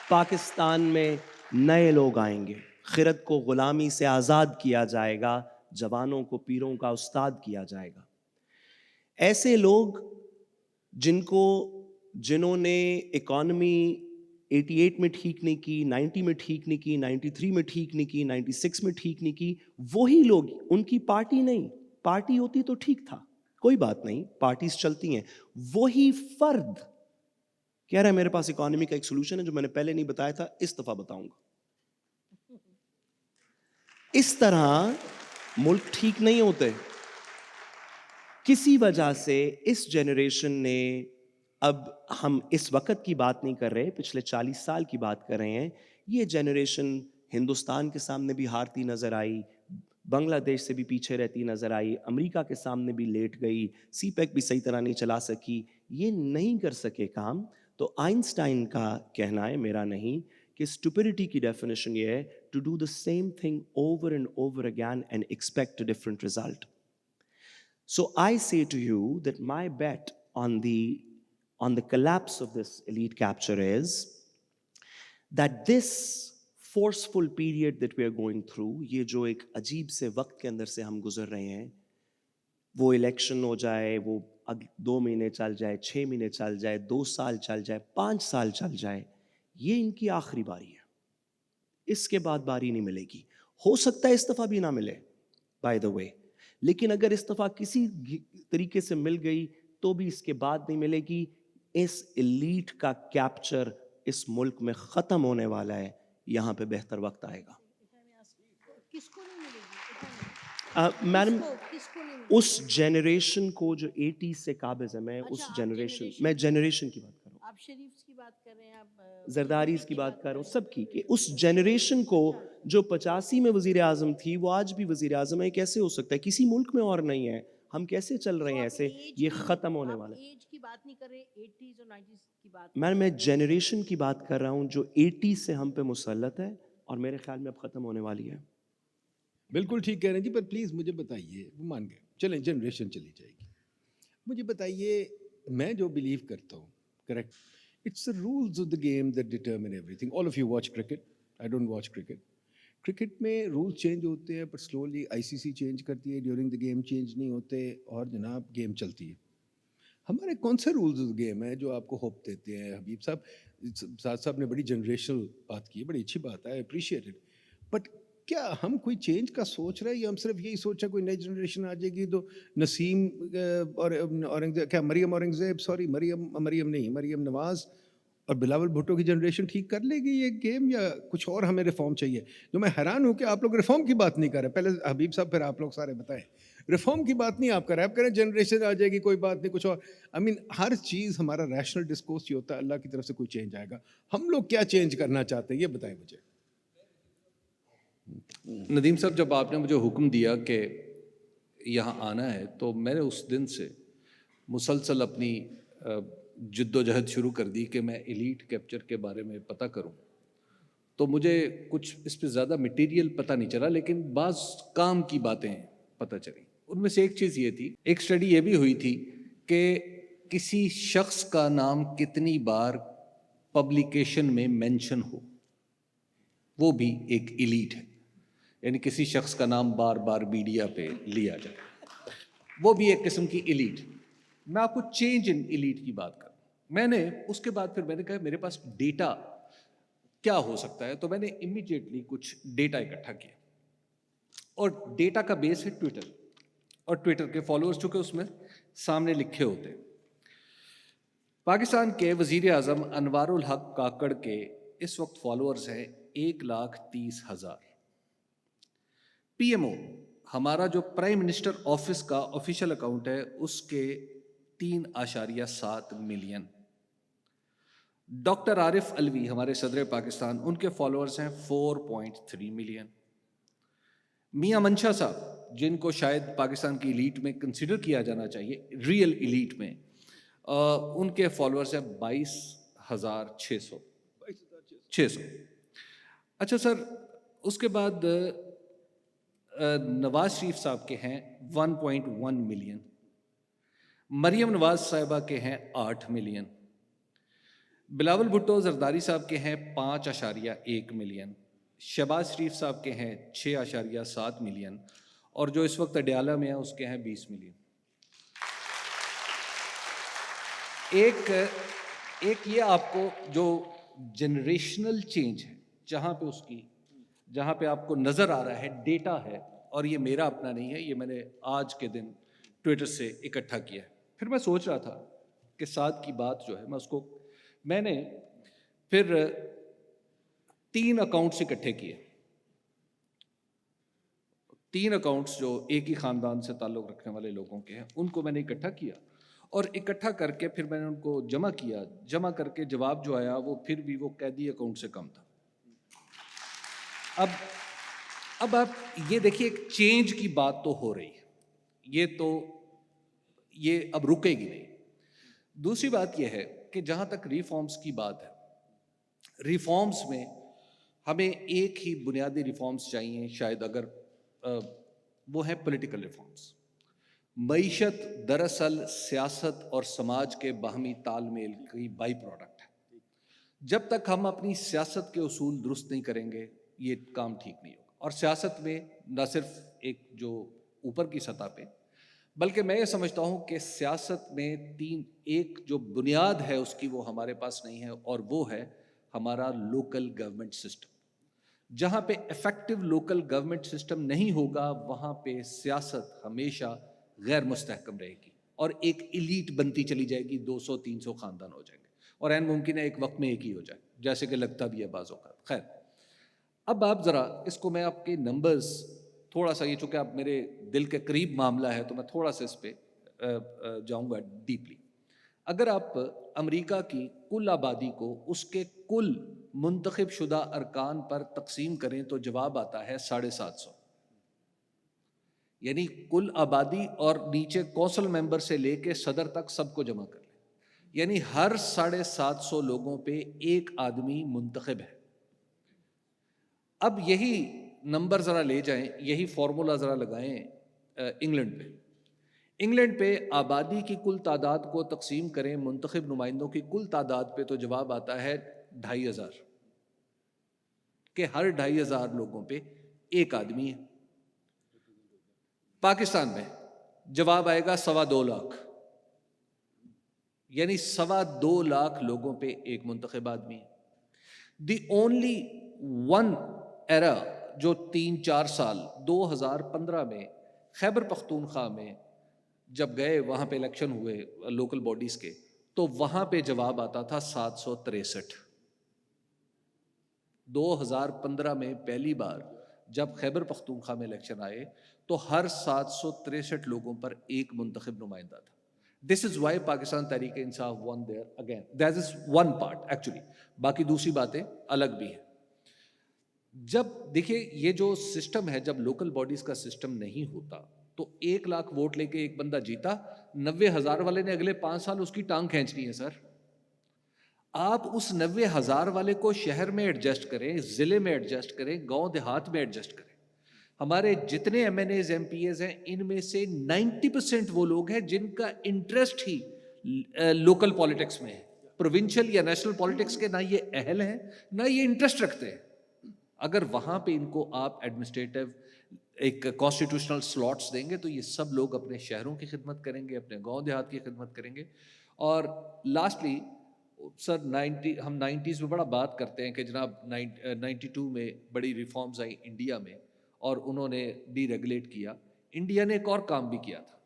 پاکستان میں نئے لوگ آئیں گے، خرد کو غلامی سے آزاد کیا جائے گا، جوانوں کو پیروں کا استاد کیا جائے گا. ایسے لوگ جنہوں نے اکانومی 88 میں ٹھیک نہیں کی، 90 میں ٹھیک نہیں کی، 93 میں ٹھیک نہیں کی، 96 میں ٹھیک نہیں کی، وہی لوگ، ان کی پارٹی نہیں، پارٹی ہوتی تو ٹھیک تھا، کوئی بات نہیں، پارٹیز چلتی ہیں، وہی فرد کہہ رہا ہے میرے پاس اکانومی کا ایک سولوشن ہے جو میں نے پہلے نہیں بتایا تھا، اس دفعہ بتاؤں گا. اس طرح ملک ٹھیک نہیں ہوتے. کسی وجہ سے اس جنریشن نے، اب ہم اس وقت کی بات نہیں کر رہے، پچھلے 40 سال کی بات کر رہے ہیں، یہ جنریشن ہندوستان کے سامنے بھی ہارتی نظر آئی، بنگلہ دیش سے بھی پیچھے رہتی نظر آئی، امریکہ کے سامنے بھی لیٹ گئی، سی پیک بھی صحیح طرح نہیں چلا سکی، یہ نہیں کر سکے کام. تو آئنسٹائن کا کہنا ہے، میرا نہیں، کہ اسٹوپڈیٹی کی ڈیفینیشن یہ ہے to do the same thing over and over again and expect a different result. So I say to you that my bet on the collapse of this elite capture is that this forceful period that we are going through, یہ جو ایک عجیب سے وقت کے اندر سے ہم گزر رہے ہیں، وہ الیکشن ہو جائے، وہ 2 مہینے چل جائے، 6 مہینے چل جائے، 2 سال چل جائے، 5 سال چل جائے، یہ ان کی آخری باری ہے. اس کے بعد باری نہیں ملے گی. ہو سکتا ہے اس دفعہ بھی نہ ملے بائی دا وے، لیکن اگر اس دفعہ کسی طریقے سے مل گئی تو بھی اس کے بعد نہیں ملے گی. اس ایلیٹ کا کیپچر اس ملک میں ختم ہونے والا ہے. یہاں پہ بہتر وقت آئے گا. میڈم اس جنریشن کو جو 80 سے قابض ہے، میں اس جنریشن کی بات کر رہا ہوں،
آپ شریف کی بات کر رہے ہیں، آپ
زرداریز کی بات کر رہا ہوں، سب کی، کہ اس جنریشن کو جو 85 میں وزیر اعظم تھی وہ آج بھی وزیر اعظم ہے. کیسے ہو سکتا ہے؟ کسی ملک میں اور نہیں ہے. ہم کیسے چل رہے ہیں ایسے؟ یہ ختم ہونے والا ہے.
ایج کی بات نہیں کر رہے، 80s اور 90s کی بات.
میں جنریشن کی بات کر رہا ہوں جو 80 سے ہم پہ مسلط ہے اور میرے خیال میں اب ختم ہونے والی ہے.
بالکل ٹھیک کہہ رہے ہیں جی، پر پلیز مجھے بتائیے، وہ مان گئے، چلیں جنریشن چلی جائے گی. مجھے بتائیے، میں جو بلیو کرتا ہوں، correct, it's the rules of the game that determine everything. All of you watch cricket. I don't watch cricket. Cricket میں رولز چینج ہوتے ہیں، پر سلولی ICC چینج کرتی ہے، ڈیورنگ دا گیم چینج نہیں ہوتے، اور جناب گیم چلتی ہے. ہمارے کون سے رولز آف گیم ہیں جو آپ کو ہوپ دیتے ہیں؟ حبیب صاحب نے بڑی جنریشنل بات کی ہے، بڑی اچھی بات ہے، اپریشیٹ اٹ. بٹ کیا ہم کوئی چینج کا سوچ رہے ہیں، یا ہم صرف یہی سوچ رہے ہیں کوئی نئی جنریشن آ جائے گی تو نسیم مریم نواز اور بلاول بھٹو کی جنریشن ٹھیک کر لے گی یہ گیم، یا کچھ اور ہمیں ریفارم چاہیے؟ جو میں حیران ہوں کہ آپ لوگ ریفارم کی بات نہیں کر رہے. پہلے حبیب صاحب، پھر آپ لوگ سارے بتائیں. ریفارم کی بات نہیں آپ کر رہے، آپ کہہ رہے ہیں جنریشن آ جائے گی، کوئی بات نہیں، کچھ اور. ہر چیز ہمارا ریشنل ڈسکورس یہ ہوتا ہے، اللہ کی طرف سے کوئی چینج آئے گا. ہم لوگ کیا چینج کرنا چاہتے ہیں یہ بتائیں مجھے.
ندیم صاحب، جب آپ نے مجھے حکم دیا کہ یہاں آنا ہے تو میں نے اس دن سے مسلسل اپنی جد و جہد شروع کر دی کہ میں ایلیٹ کیپچر کے بارے میں پتہ کروں. تو مجھے کچھ اس پہ زیادہ مٹیریل پتہ نہیں چلا، لیکن بعض کام کی باتیں پتہ چلی. ان میں سے ایک چیز یہ تھی، ایک اسٹڈی یہ بھی ہوئی تھی کہ کسی شخص کا نام کتنی بار پبلیکیشن میں مینشن ہو، وہ بھی ایک ایلیٹ ہے. یعنی کسی شخص کا نام بار بار میڈیا پہ لیا جائے، وہ بھی ایک قسم کی ایلیٹ. میں آپ کو چینج ان ایلیٹ کی بات کروں. میں نے اس کے بعد پھر میں نے کہا میرے پاس ڈیٹا کیا ہو سکتا ہے، تو میں نے امیڈیٹلی کچھ ڈیٹا اکٹھا کیا. اور ڈیٹا کا بیس ہے ٹویٹر، اور ٹویٹر کے فالوورز چونکہ اس میں سامنے لکھے ہوتے ہیں. پاکستان کے وزیر اعظم انوار الحق کاکڑ کے اس وقت فالوورز ہیں 1,30,000. پی ایم او ہمارا جو پرائم منسٹر آفس کا آفیشیل اکاؤنٹ ہے اس کے 3.7 ملین. ڈاکٹر عارف علوی ہمارے صدر پاکستان، ان کے فالوورز ہیں 4.3 ملین. میاں منشا صاحب جن کو شاید پاکستان کی ایلیٹ میں کنسیڈر کیا جانا چاہیے، ریئل ایلیٹ میں، ان کے فالوورز ہیں 22,600. اچھا سر، اس کے بعد نواز شریف صاحب کے ہیں 1.1 ملین، مریم نواز صاحبہ کے ہیں 8 ملین، بلاول بھٹو زرداری صاحب کے ہیں 5.1 ملین، شہباز شریف صاحب کے ہیں 6.7 ملین، اور جو اس وقت اڈیالہ میں ہیں اس کے ہیں 20 ملین. ایک یہ آپ کو جو جنریشنل چینج ہے، جہاں پہ آپ کو نظر آ رہا ہے، ڈیٹا ہے، اور یہ میرا اپنا نہیں ہے، یہ میں نے آج کے دن ٹویٹر سے اکٹھا کیا ہے. پھر میں سوچ رہا تھا کہ ساتھ کی بات جو ہے میں نے پھر 3 اکاؤنٹس اکٹھے کیے، 3 اکاؤنٹس جو ایک ہی خاندان سے تعلق رکھنے والے لوگوں کے ہیں، ان کو میں نے اکٹھا کیا، اور اکٹھا کر کے پھر میں نے ان کو جمع کر کے جواب جو آیا وہ پھر بھی وہ قیدی اکاؤنٹ سے کم تھا. اب آپ یہ دیکھیے، ایک چینج کی بات تو ہو رہی ہے، یہ اب رکے گی نہیں. دوسری بات یہ ہے کہ جہاں تک ریفارمز کی بات ہے، ریفارمز میں ہمیں ایک ہی بنیادی ریفارمز چاہیے شاید، اگر وہ ہیں پولیٹیکل ریفارمز. معیشت دراصل سیاست اور سماج کے باہمی تال میل کی بائی پروڈکٹ ہے. جب تک ہم اپنی سیاست کے اصول درست نہیں کریں گے یہ کام ٹھیک نہیں ہوگا. اور سیاست میں نہ صرف ایک جو اوپر کی سطح پہ، بلکہ میں یہ سمجھتا ہوں کہ سیاست میں ایک جو بنیاد ہے اس کی وہ ہمارے پاس نہیں ہے، اور وہ ہے ہمارا لوکل گورنمنٹ سسٹم. جہاں پہ افیکٹو لوکل گورنمنٹ سسٹم نہیں ہوگا وہاں پہ سیاست ہمیشہ غیر مستحکم رہے گی، اور ایک ایلیٹ بنتی چلی جائے گی، 200-300 خاندان ہو جائیں گے، اور عین ممکن ہے ایک وقت میں ایک ہی ہو جائے، جیسے کہ لگتا بھی ہے بعض اوقات. خیر، اب آپ ذرا اس کو، میں آپ کے نمبرز تھوڑا سا، یہ چونکہ آپ میرے دل کے قریب معاملہ ہے تو میں تھوڑا سا اس پہ جاؤں گا ڈیپلی. اگر آپ امریکہ کی کل آبادی کو اس کے کل منتخب شدہ ارکان پر تقسیم کریں تو جواب آتا ہے 750. یعنی کل آبادی اور نیچے کونسل ممبر سے لے کے صدر تک سب کو جمع کر لیں، یعنی ہر 750 لوگوں پہ ایک آدمی منتخب ہے. اب یہی نمبر ذرا لے جائیں، یہی فارمولا ذرا لگائیں انگلینڈ پہ آبادی کی کل تعداد کو تقسیم کریں منتخب نمائندوں کی کل تعداد پہ تو جواب آتا ہے 2500، کہ ہر 2500 لوگوں پہ ایک آدمی ہے. پاکستان میں جواب آئے گا 2.25 لاکھ، یعنی 2.25 لاکھ لوگوں پہ ایک منتخب آدمی ہے. دی اونلی ون ایرا جو 3-4 سال 2015 میں خیبر پختونخوا میں جب گئے، وہاں پہ الیکشن ہوئے لوکل باڈیز کے، تو وہاں پہ جواب آتا تھا 763. 2015 میں پہلی بار جب خیبر پختونخوا میں الیکشن آئے تو ہر 763 لوگوں پر ایک منتخب نمائندہ تھا. This is why Pakistan Tehreek Insaf won there again. That is one part actually. باقی دوسری باتیں الگ بھی ہیں. جب دیکھیں یہ جو سسٹم ہے، جب لوکل باڈیز کا سسٹم نہیں ہوتا تو 1 لاکھ ووٹ لے کے ایک بندہ جیتا، 90,000 والے نے اگلے 5 سال اس کی ٹانگ کھینچنی ہے. سر آپ اس 90,000 والے کو شہر میں ایڈجسٹ کریں، ضلع میں ایڈجسٹ کریں، گاؤں دیہات میں ایڈجسٹ کریں. ہمارے جتنے M N As M P As ہیں ان میں سے 90% وہ لوگ ہیں جن کا انٹرسٹ ہی لوکل پالیٹکس میں ہے. پروونشل یا نیشنل پالیٹکس کے نہ یہ اہل ہیں نہ یہ انٹرسٹ رکھتے ہیں. اگر وہاں پہ ان کو آپ ایڈمنسٹریٹو ایک کانسٹیٹیوشنل سلاٹس دیں گے تو یہ سب لوگ اپنے شہروں کی خدمت کریں گے، اپنے گاؤں دیہات کی خدمت کریں گے. اور لاسٹلی سر ہم 90s میں بڑا بات کرتے ہیں کہ جناب 92 میں بڑی ریفارمز آئیں انڈیا میں اور انہوں نے ڈی ریگولیٹ کیا. انڈیا نے ایک اور کام بھی کیا تھا.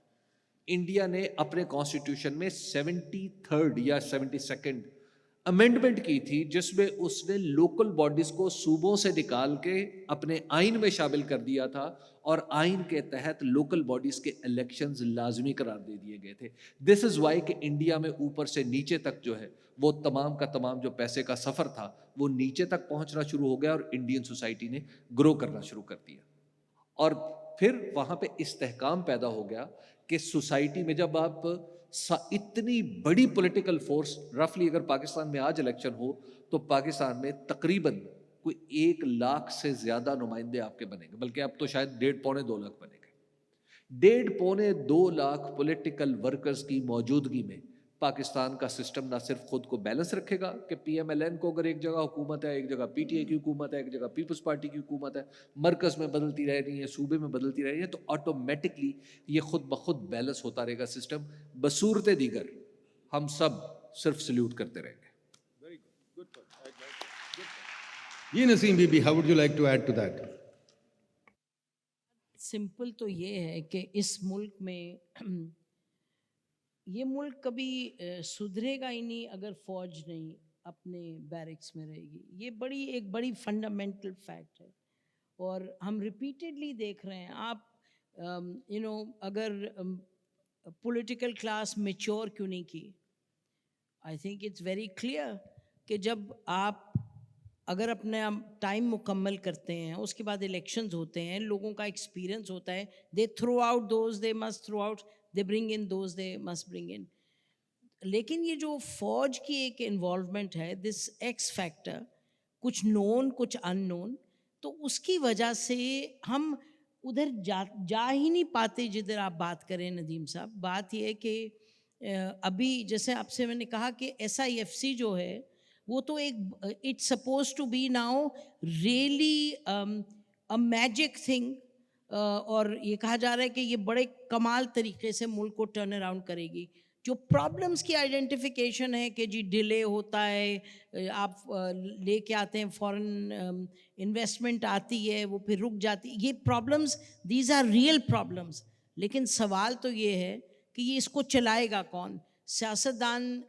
انڈیا نے اپنے کانسٹیٹیوشن میں 73rd یا 72nd امینڈمنٹ کی تھی جس میں اس نے لوکل باڈیز کو صوبوں سے نکال کے اپنے آئین میں شامل کر دیا تھا اور آئین کے تحت لوکل باڈیز کے الیکشنز لازمی قرار دے دیے گئے تھے. دس از وائی کہ انڈیا میں اوپر سے نیچے تک جو ہے وہ تمام کا تمام جو پیسے کا سفر تھا وہ نیچے تک پہنچنا شروع ہو گیا اور انڈین سوسائٹی نے گرو کرنا شروع کر دیا. اور پھر وہاں پہ استحکام پیدا ہو گیا کہ سوسائٹی میں جب آپ اتنی بڑی پولیٹیکل فورس، رفلی اگر پاکستان میں آج الیکشن ہو تو پاکستان میں تقریباً کوئی 1 لاکھ سے زیادہ نمائندے آپ کے بنیں گے، بلکہ اب تو شاید 1.5-2 لاکھ بنے گے. 1.5-2 لاکھ پولیٹیکل ورکرز کی موجودگی میں پاکستان کا سسٹم نہ صرف خود کو بیلنس رکھے گا کہ پی ایم ایل این کو اگر ایک جگہ حکومت ہے، ایک جگہ پی ٹی آئی کی حکومت ہے، ایک جگہ پیپلز پارٹی کی حکومت ہے، مرکز میں بدلتی رہ رہی ہے، صوبے میں بدلتی رہ رہی ہے، تو آٹومیٹکلی یہ خود بخود بیلنس ہوتا رہے گا سسٹم. بصورت دیگر ہم سب صرف سلیوٹ کرتے رہیں گے.
جی نسیم بی بی, how would you like to add to that?
Simple تو یہ ہے کہ اس ملک میں یہ ملک کبھی سدھرے گا ہی نہیں اگر فوج نہیں اپنے بیرکس میں رہے گی. یہ ایک بڑی فنڈامنٹل فیکٹ ہے اور ہم ریپیٹڈلی دیکھ رہے ہیں. آپ اگر پولیٹیکل کلاس میچور کیوں نہیں کی، I think it's very clear کہ جب آپ اگر اپنا ٹائم مکمل کرتے ہیں، اس کے بعد الیکشنز ہوتے ہیں، لوگوں کا ایکسپیرئنس ہوتا ہے، they throw out those they must throw out, they bring in those they must bring in. لیکن یہ جو فوج کی ایک انوالومنٹ ہے، دس ایکس فیکٹر، کچھ نون کچھ ان نون، تو اس کی وجہ سے ہم ادھر جا ہی نہیں پاتے جدھر آپ بات کریں ندیم صاحب. بات یہ ہے کہ ابھی جیسے آپ سے میں نے کہا کہ ایس آئی ایف سی جو ہے وہ تو ایک it's suppose to be now really a magic thing, اور یہ کہا جا رہا ہے کہ یہ بڑے کمال طریقے سے ملک کو ٹرن اراؤنڈ کرے گی. جو پرابلمس کی آئیڈینٹیفیکیشن ہے کہ جی ڈیلے ہوتا ہے، آپ لے کے آتے ہیں فورن انویسٹمنٹ آتی ہے وہ پھر رک جاتی، یہ problems these are real problems. لیکن سوال تو یہ ہے کہ یہ اس کو چلائے گا کون؟ سیاستدان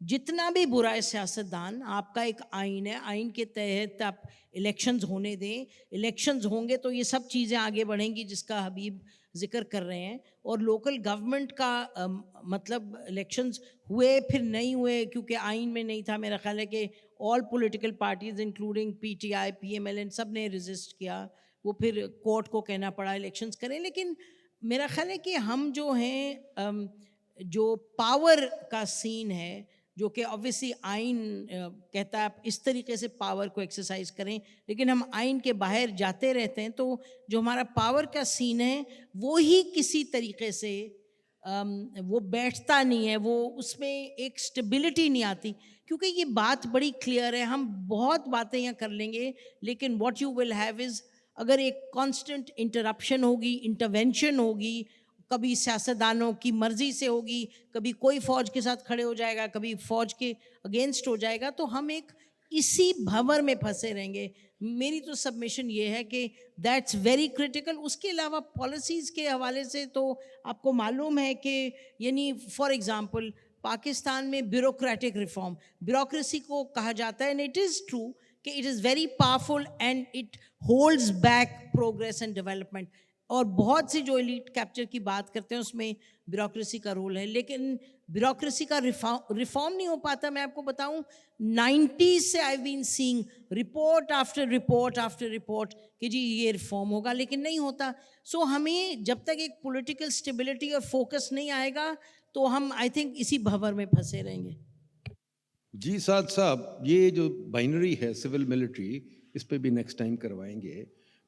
جتنا بھی برا ہے سیاستدان، آپ کا ایک آئین ہے، آئین کے تحت آپ الیکشنز ہونے دیں. الیکشنز ہوں گے تو یہ سب چیزیں آگے بڑھیں گی جس کا حبیب ذکر کر رہے ہیں. اور لوکل گورنمنٹ کا مطلب الیکشنز ہوئے پھر نہیں ہوئے کیونکہ آئین میں نہیں تھا. میرا خیال ہے کہ all political parties including P T I, P M L N, سب نے ریزسٹ کیا. وہ پھر کورٹ کو کہنا پڑا الیکشنز کریں. لیکن میرا خیال ہے کہ ہم جو ہیں جو پاور کا سین ہے، جو کہ آبویسلی آئین کہتا ہے آپ اس طریقے سے پاور کو ایکسرسائز کریں، لیکن ہم آئین کے باہر جاتے رہتے ہیں. تو جو ہمارا پاور کا سین ہے وہی کسی طریقے سے وہ بیٹھتا نہیں ہے، وہ اس میں ایک سٹیبلٹی نہیں آتی. کیونکہ یہ بات بڑی کلیئر ہے، ہم بہت باتیں یہاں کر لیں گے لیکن واٹ یو ول ہیو از، اگر ایک کانسٹنٹ انٹرپشن ہوگی، انٹرونشن ہوگی، کبھی سیاستدانوں کی مرضی سے ہوگی، کبھی کوئی فوج کے ساتھ کھڑے ہو جائے گا، کبھی فوج کے اگینسٹ ہو جائے گا، تو ہم ایک اسی بھنور میں پھنسے رہیں گے. میری تو سبمیشن یہ ہے کہ دیٹس ویری کرٹیکل. اس کے علاوہ پالیسیز کے حوالے سے تو آپ کو معلوم ہے کہ یعنی فار ایگزامپل پاکستان میں بیوروکریٹک ریفارم، بیوروکریسی کو کہا جاتا ہے، اینڈ اٹ از ٹرو کہ it is very powerful and it holds back progress and development. اور بہت سی جو ایلیٹ کیپچر کی بات کرتے ہیں اس میں بیوروکریسی کا رول ہے، لیکن بیوروکریسی کا ریفارم نہیں ہو پاتا. میں آپ کو بتاؤں 90s سے I been saying report after report after report کہ جی یہ ریفارم ہوگا، لیکن نہیں ہوتا. سو ہمیں جب تک ایک پولیٹیکل اسٹیبلٹی اور فوکس نہیں آئے گا تو ہم آئی تھنک اسی بھنور میں پھنسے رہیں گے.
جی سعد صاحب، یہ جو بائنری ہے سول ملٹری، اس پہ بھی نیکسٹ ٹائم کروائیں گے.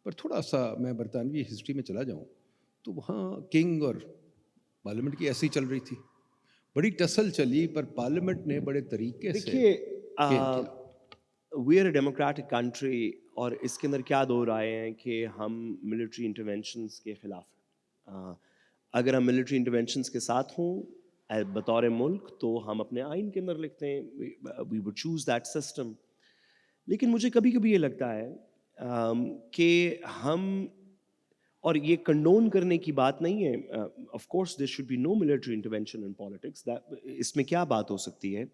پر تھوڑا سا میں برطانوی ہسٹری میں چلا جاؤں تو وہاں کنگ اور پارلیمنٹ کی ایسی چل رہی تھی، بڑی ٹسل چلی، پر پارلیمنٹ نے بڑے طریقے سے
دیکھیے we are a democratic country, اور اس کے اندر کیا دو رائے ہیں کہ ہم ملٹری انٹرونشنس کے خلاف ہیں. اگر ہم ملٹری انٹرونشنس کے ساتھ ہوں بطور ملک تو ہم اپنے آئین کے اندر لکھتے ہیں we would choose that system. لیکن مجھے کبھی کبھی یہ لگتا ہے کہ ہم، اور یہ کنڈون کرنے کی بات نہیں ہے، of course there should be no military intervention in politics, اس میں کیا بات ہو سکتی ہے،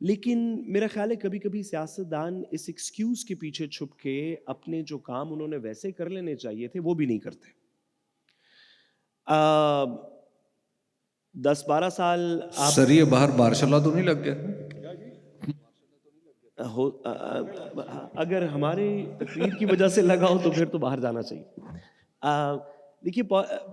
لیکن میرا خیال ہے کبھی کبھی سیاستدان اس ایکسکیوز کے پیچھے چھپ کے اپنے جو کام انہوں نے ویسے کر لینے چاہیے تھے وہ بھی نہیں کرتے. 10-12 سال آپ
سر یہ باہر مارشل لا تو نہیں لگ گیا؟
اگر ہماری تقریر کی وجہ سے لگا ہو تو پھر تو باہر جانا چاہیے. دیکھیے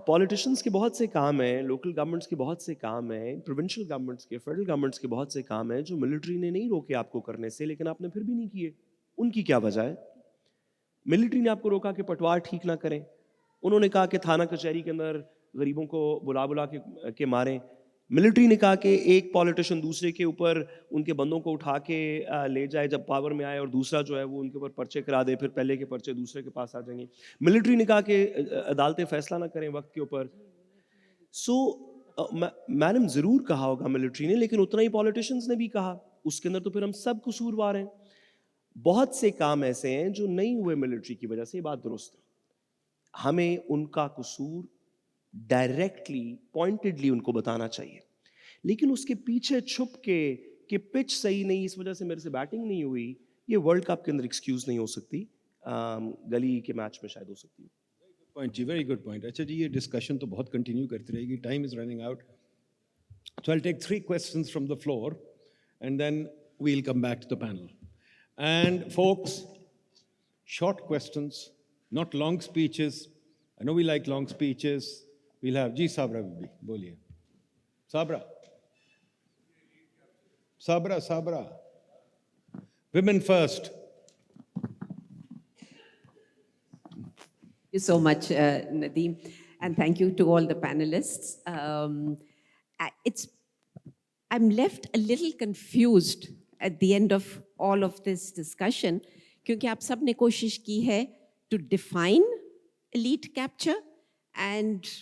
پولیٹیشنس کے بہت سے کام ہیں, لوکل گورنمنٹس کے بہت سے کام ہیں, پروونشل گورنمنٹس کے, فیڈرل گورنمنٹس کے بہت سے کام ہیں جو ملٹری نے نہیں روکے آپ کو کرنے سے, لیکن آپ نے پھر بھی نہیں کیے. ان کی کیا وجہ ہے؟ ملٹری نے آپ کو روکا کہ پٹوار ٹھیک نہ کریں, انہوں نے کہا کہ تھانہ کچہری کے اندر غریبوں کو بلا کے ماریں, ملٹری نے کہا کہ ایک پولیٹیشین دوسرے کے اوپر ان کے بندوں کو اٹھا کے لے جائے جب پاور میں آئے, اور دوسرا جو ہے وہ ان کے اوپر پرچے کرا دے, پھر پہلے کے پرچے دوسرے کے پاس آ جائیں گے. ملٹری نے کہا کہ عدالتیں فیصلہ نہ کریں وقت کے اوپر. سو میڈم ضرور کہا ہوگا ملٹری نے, لیکن اتنا ہی پولیٹیشنز نے بھی کہا. اس کے اندر تو پھر ہم سب قصوروار ہیں. بہت سے کام ایسے ہیں جو نہیں ہوئے ملٹری کی وجہ سے, یہ بات درست ہے. ہمیں ان کا قصور ڈائریکٹلی پوائنٹڈلی ان کو بتانا چاہیے, لیکن اس کے پیچھے چھپ کے کہ پچ صحیح نہیں, اس وجہ سے میرے سے بیٹنگ نہیں ہوئی, یہ ورلڈ کپ کے اندر ایکسکیوز نہیں ہو سکتی. گلی کے میچ میں شاید ہو سکتی ہے.
پوائنٹ جی, ویری گڈ پوائنٹ. اچھا جی, یہ ڈسکشن تو بہت کنٹینیو کرتی رہے گی, time is running out. So I'll take 3 questions from the floor and then we'll come back to the panel. And folks, short questions, not long speeches. I know we like long speeches. We'll have Ji Sabra will be. Boliye. Sabra. Sabra. Women first.
Thank you so much, Nadeem, and thank you to all the panelists. I'm left a little confused at the end of all of this discussion, kyunki aap sab ne koshish ki hai to define elite capture and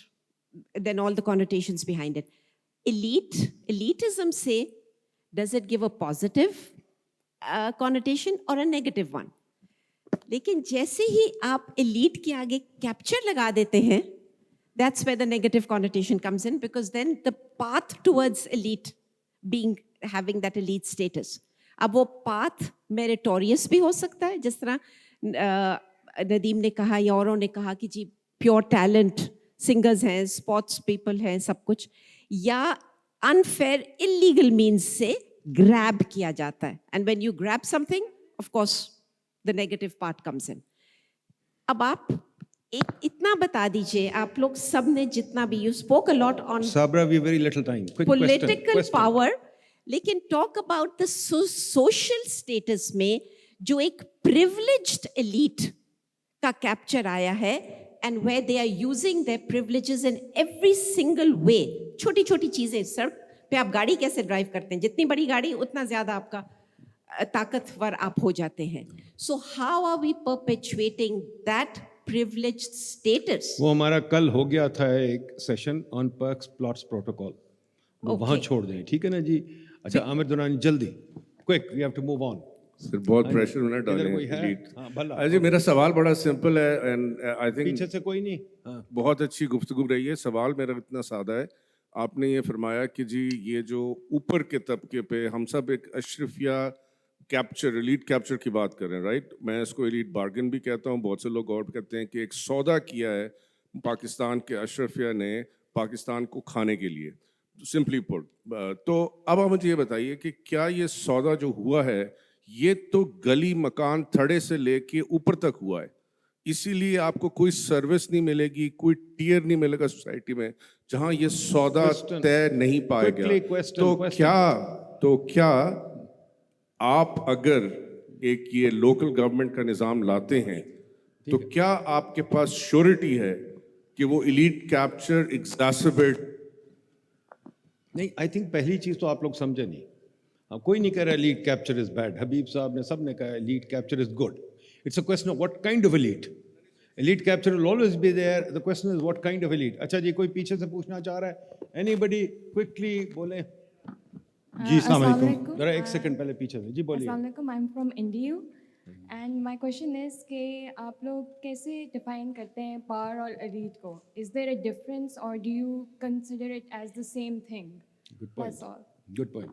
then all the connotations behind it. Elitism say, does it give a positive connotation or a negative one? لیکن جیسے ہی آپ elite کے آگے capture لگا دیتے ہیں, that's where the negative connotation comes in, because then the path towards elite being having that elite status, اب وہ path meritorious بھی ہو سکتا ہے, جس طرح ندیم نے کہا یا اوروں نے کہا کہ جی پیور ٹیلنٹ سنگرز ہیں, اسپورٹس پیپل ہیں, سب کچھ, یا unfair illegal means سے grab کیا جاتا ہے. And when you grab something, of course the negative part comes in. اب آپ ایک اتنا بتا دیجئے, آپ لوگ سب نے جتنا بھی, you spoke a lot on
Sabra, we have very little time. Quick
political
question.
power, لیکن talk about the social status میں جو ایک privileged elite کا capture آیا ہے, and where they are using their privileges in every single way. چھوٹی چھوٹی چیزیں, سڑک پہ آپ گاڑی کیسے ڈرائیو کرتے ہیں, جتنی بڑی گاڑی اتنا زیادہ آپ کا طاقتور آپ ہو جاتے ہیں. So how are we perpetuating that privileged status?
وہ ہمارا کل ہو گیا تھا ایک session on perks plots protocol, وہ وہاں چھوڑ دیں, ٹھیک ہے نا جی. اچھا عامر دورانی, جلدی quick, we have to move on.
Sir بہت پریشر نہ ڈالیں. جی میرا سوال بڑا سمپل ہے, اینڈ آئی تھنک
پیچھے سے کوئی نہیں.
بہت اچھی گفتگو رہی ہے. سوال میرا اتنا سادہ ہے, آپ نے یہ فرمایا کہ جی یہ جو اوپر کے طبقے پہ ہم سب ایک اشرفیہ کیپچر, ایلیٹ کیپچر کی بات کر رہے ہیں, رائٹ. میں اس کو ایلیٹ بارگن بھی کہتا ہوں, بہت سے لوگ اور کہتے ہیں کہ ایک سودا کیا ہے پاکستان کے اشرفیہ نے پاکستان کو کھانے کے لیے, سمپلی پٹ. تو اب آپ مجھے یہ بتائیے کہ کیا یہ سودا جو ہوا ہے یہ تو گلی مکان تھڑے سے لے کے اوپر تک ہوا ہے, اسی لیے آپ کو کوئی سروس نہیں ملے گی, کوئی ٹیئر نہیں ملے گا سوسائٹی میں جہاں یہ سودا طے نہیں پائے گا. تو کیا آپ اگر ایک یہ لوکل گورنمنٹ کا نظام لاتے ہیں تو کیا آپ کے پاس شیورٹی ہے کہ وہ ایلیٹ کیپچر ایگزاسبیٹ
نہیں؟ آئی تھنک پہلی چیز تو آپ لوگ سمجھے نہیں. کوئی نہیں کہہ رہا elite capture is bad, Habib صاحب نے سب نے کہا elite capture is good. It's a question of what kind of elite. Elite capture will always be there, the question is what kind of elite. اچھا جی, کوئی پیچھے سے پوچھنا چاہ رہا ہے, اینی بڈی کوئکلی بولیں. جی السلام علیکم, ذرا ایک سیکنڈ پہلے پیچھے سے, جی بولیے.
السلام علیکم, آئی ایم فرام انڈیو اینڈ مائی کوشچن از کہ آپ لوگ کیسے ڈیفائن کرتے ہیں پاور اور ایلیٹ کو؟ از دیر اے ڈفرینس اور do you consider it as the same thing? That's all.
Good point.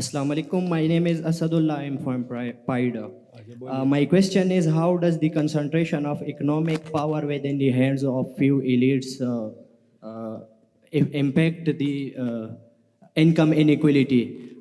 Assalamu alaikum. My name is Asadullah. I'm from Paida. My question is, how does the concentration of economic power within the hands of few elites impact the income inequality?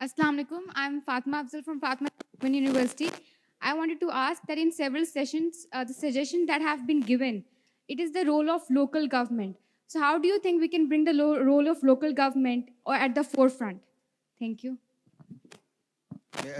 Assalamu alaikum. I'm Fatma Afzal from Fatma Open University. I wanted to ask that in several sessions, the suggestions that have been given, it is the role of local government. So how do you think we can bring the role of local government or at the forefront? Thank you.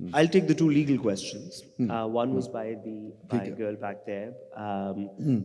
I'll take the two legal questions. One was by a girl back there.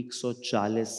140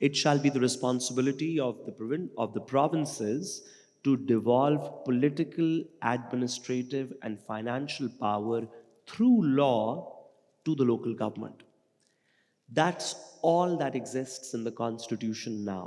it shall be the responsibility of the provinces to devolve political, administrative and financial power through law to the local government. That's all that exists in the constitution now.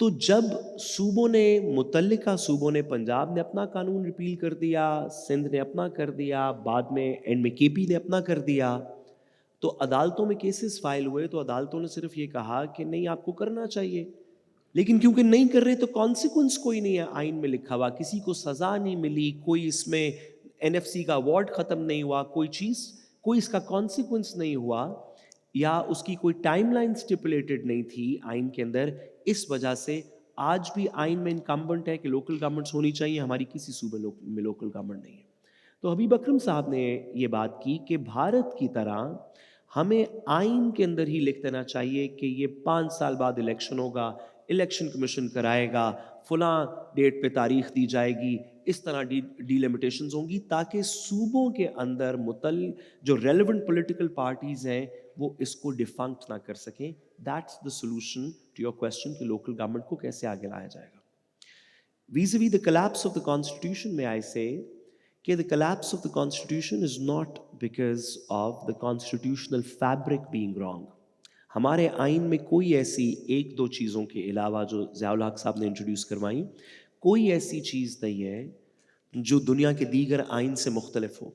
تو جب صوبوں نے متعلقہ صوبوں نے پنجاب نے اپنا قانون ریپیل کر دیا، سندھ نے اپنا کر دیا، بعد میں اینڈ میں کے پی نے اپنا کر دیا، تو عدالتوں میں کیسز فائل ہوئے تو عدالتوں نے صرف یہ کہا کہ نہیں آپ کو کرنا چاہیے، لیکن کیونکہ نہیں کر رہے تو کانسیکوینس کوئی نہیں ہے آئین میں لکھا ہوا، کسی کو سزا نہیں ملی، کوئی اس میں این ایف سی کا اوارڈ ختم نہیں ہوا، کوئی اس کا کانسیکوینس نہیں ہوا، یا اس کی کوئی ٹائم لائن اسٹیپولیٹڈ نہیں تھی آئین کے اندر. اس وجہ سے آج بھی آئین میں انکمبنٹ ہے کہ لوکل گورنمنٹس ہونی چاہیے، ہماری کسی صوبے میں لوکل گورنمنٹ نہیں ہے. تو حبیب اکرم صاحب نے یہ بات کی کہ بھارت کی طرح ہمیں آئین کے اندر ہی لکھ دینا چاہیے کہ یہ 5 سال بعد الیکشن ہوگا، الیکشن کمیشن کرائے گا، فلاں ڈیٹ پہ تاریخ دی جائے گی، اس طرح ڈیلیمیٹیشنز ہوں گی تاکہ صوبوں کے اندر جو ریلیونٹ پولیٹیکل پارٹیز ہیں وہ اس کو ڈیفنکٹ نہ کر سکیں. That's the solution to your question کہ لوکل گورنمنٹ کو کیسے آگے لایا جائے گا. vis-a-vis the collapse of the constitution, may I say کہ the collapse of the constitution is not because of the constitutional fabric being wrong. ہمارے آئین میں کوئی ایسی 1-2 چیزوں کے علاوہ جو ضیاء الحق صاحب نے انٹروڈیوس کروائیں، کوئی ایسی چیز نہیں ہے جو دنیا کے دیگر آئین سے مختلف ہو.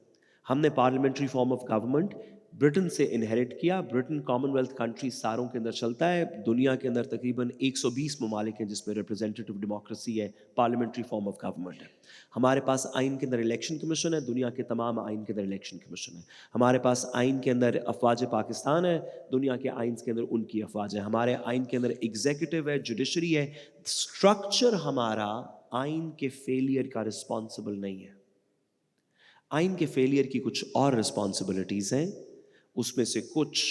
ہم نے parliamentary form of government Britain سے انہیریٹ کیا. برٹن کامن ویلتھ کنٹری ساروں کے اندر چلتا ہے. دنیا کے اندر تقریباً 120 ممالک ہیں جس میں ریپرزینٹیو ڈیموکریسی ہے، پارلیمنٹری فارم آف گورنمنٹ ہے. ہمارے پاس آئین کے اندر الیکشن کمیشن ہے، دنیا کے تمام آئین کے اندر الیکشن کمیشن ہے. ہمارے پاس آئین کے اندر افواج پاکستان ہے، دنیا کے آئین کے اندر ان کی افواج ہے. ہمارے آئین کے اندر ایگزیکٹو ہے، جوڈیشری ہے. اسٹرکچر ہمارا آئین کے فیلئر کا رسپانسبل نہیں ہے. آئین کے فیلئر کی کچھ اور رسپانسبلٹیز ہیں، اس میں سے کچھ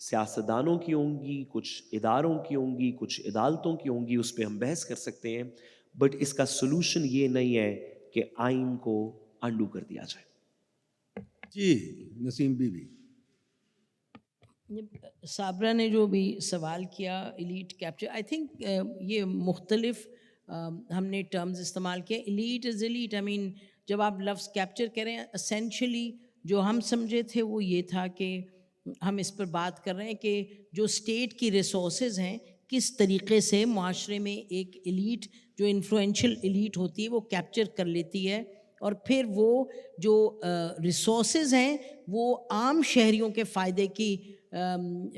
سیاستدانوں کی ہوں گی، کچھ اداروں کی ہوں گی، کچھ عدالتوں کی ہوں گی، اس پہ ہم بحث کر سکتے ہیں. بٹ اس کا سلوشن یہ نہیں ہے کہ آئین کو انڈو کر دیا جائے.
جی نسیم بی بی.
صابرہ نے جو بھی سوال کیا ایلیٹ کیپچر، آئی تھنک یہ مختلف ہم نے ٹرمز استعمال کیا. ایلیٹ از ایلیٹ، آئی مین جب آپ لفظ کیپچر کریں اسینشلی جو ہم سمجھے تھے وہ یہ تھا کہ ہم اس پر بات کر رہے ہیں کہ جو اسٹیٹ کی ریسورسز ہیں کس طریقے سے معاشرے میں ایک ایلیٹ جو انفلوئنشل ایلیٹ ہوتی ہے وہ کیپچر کر لیتی ہے، اور پھر وہ جو ریسورسز ہیں وہ عام شہریوں کے فائدے کی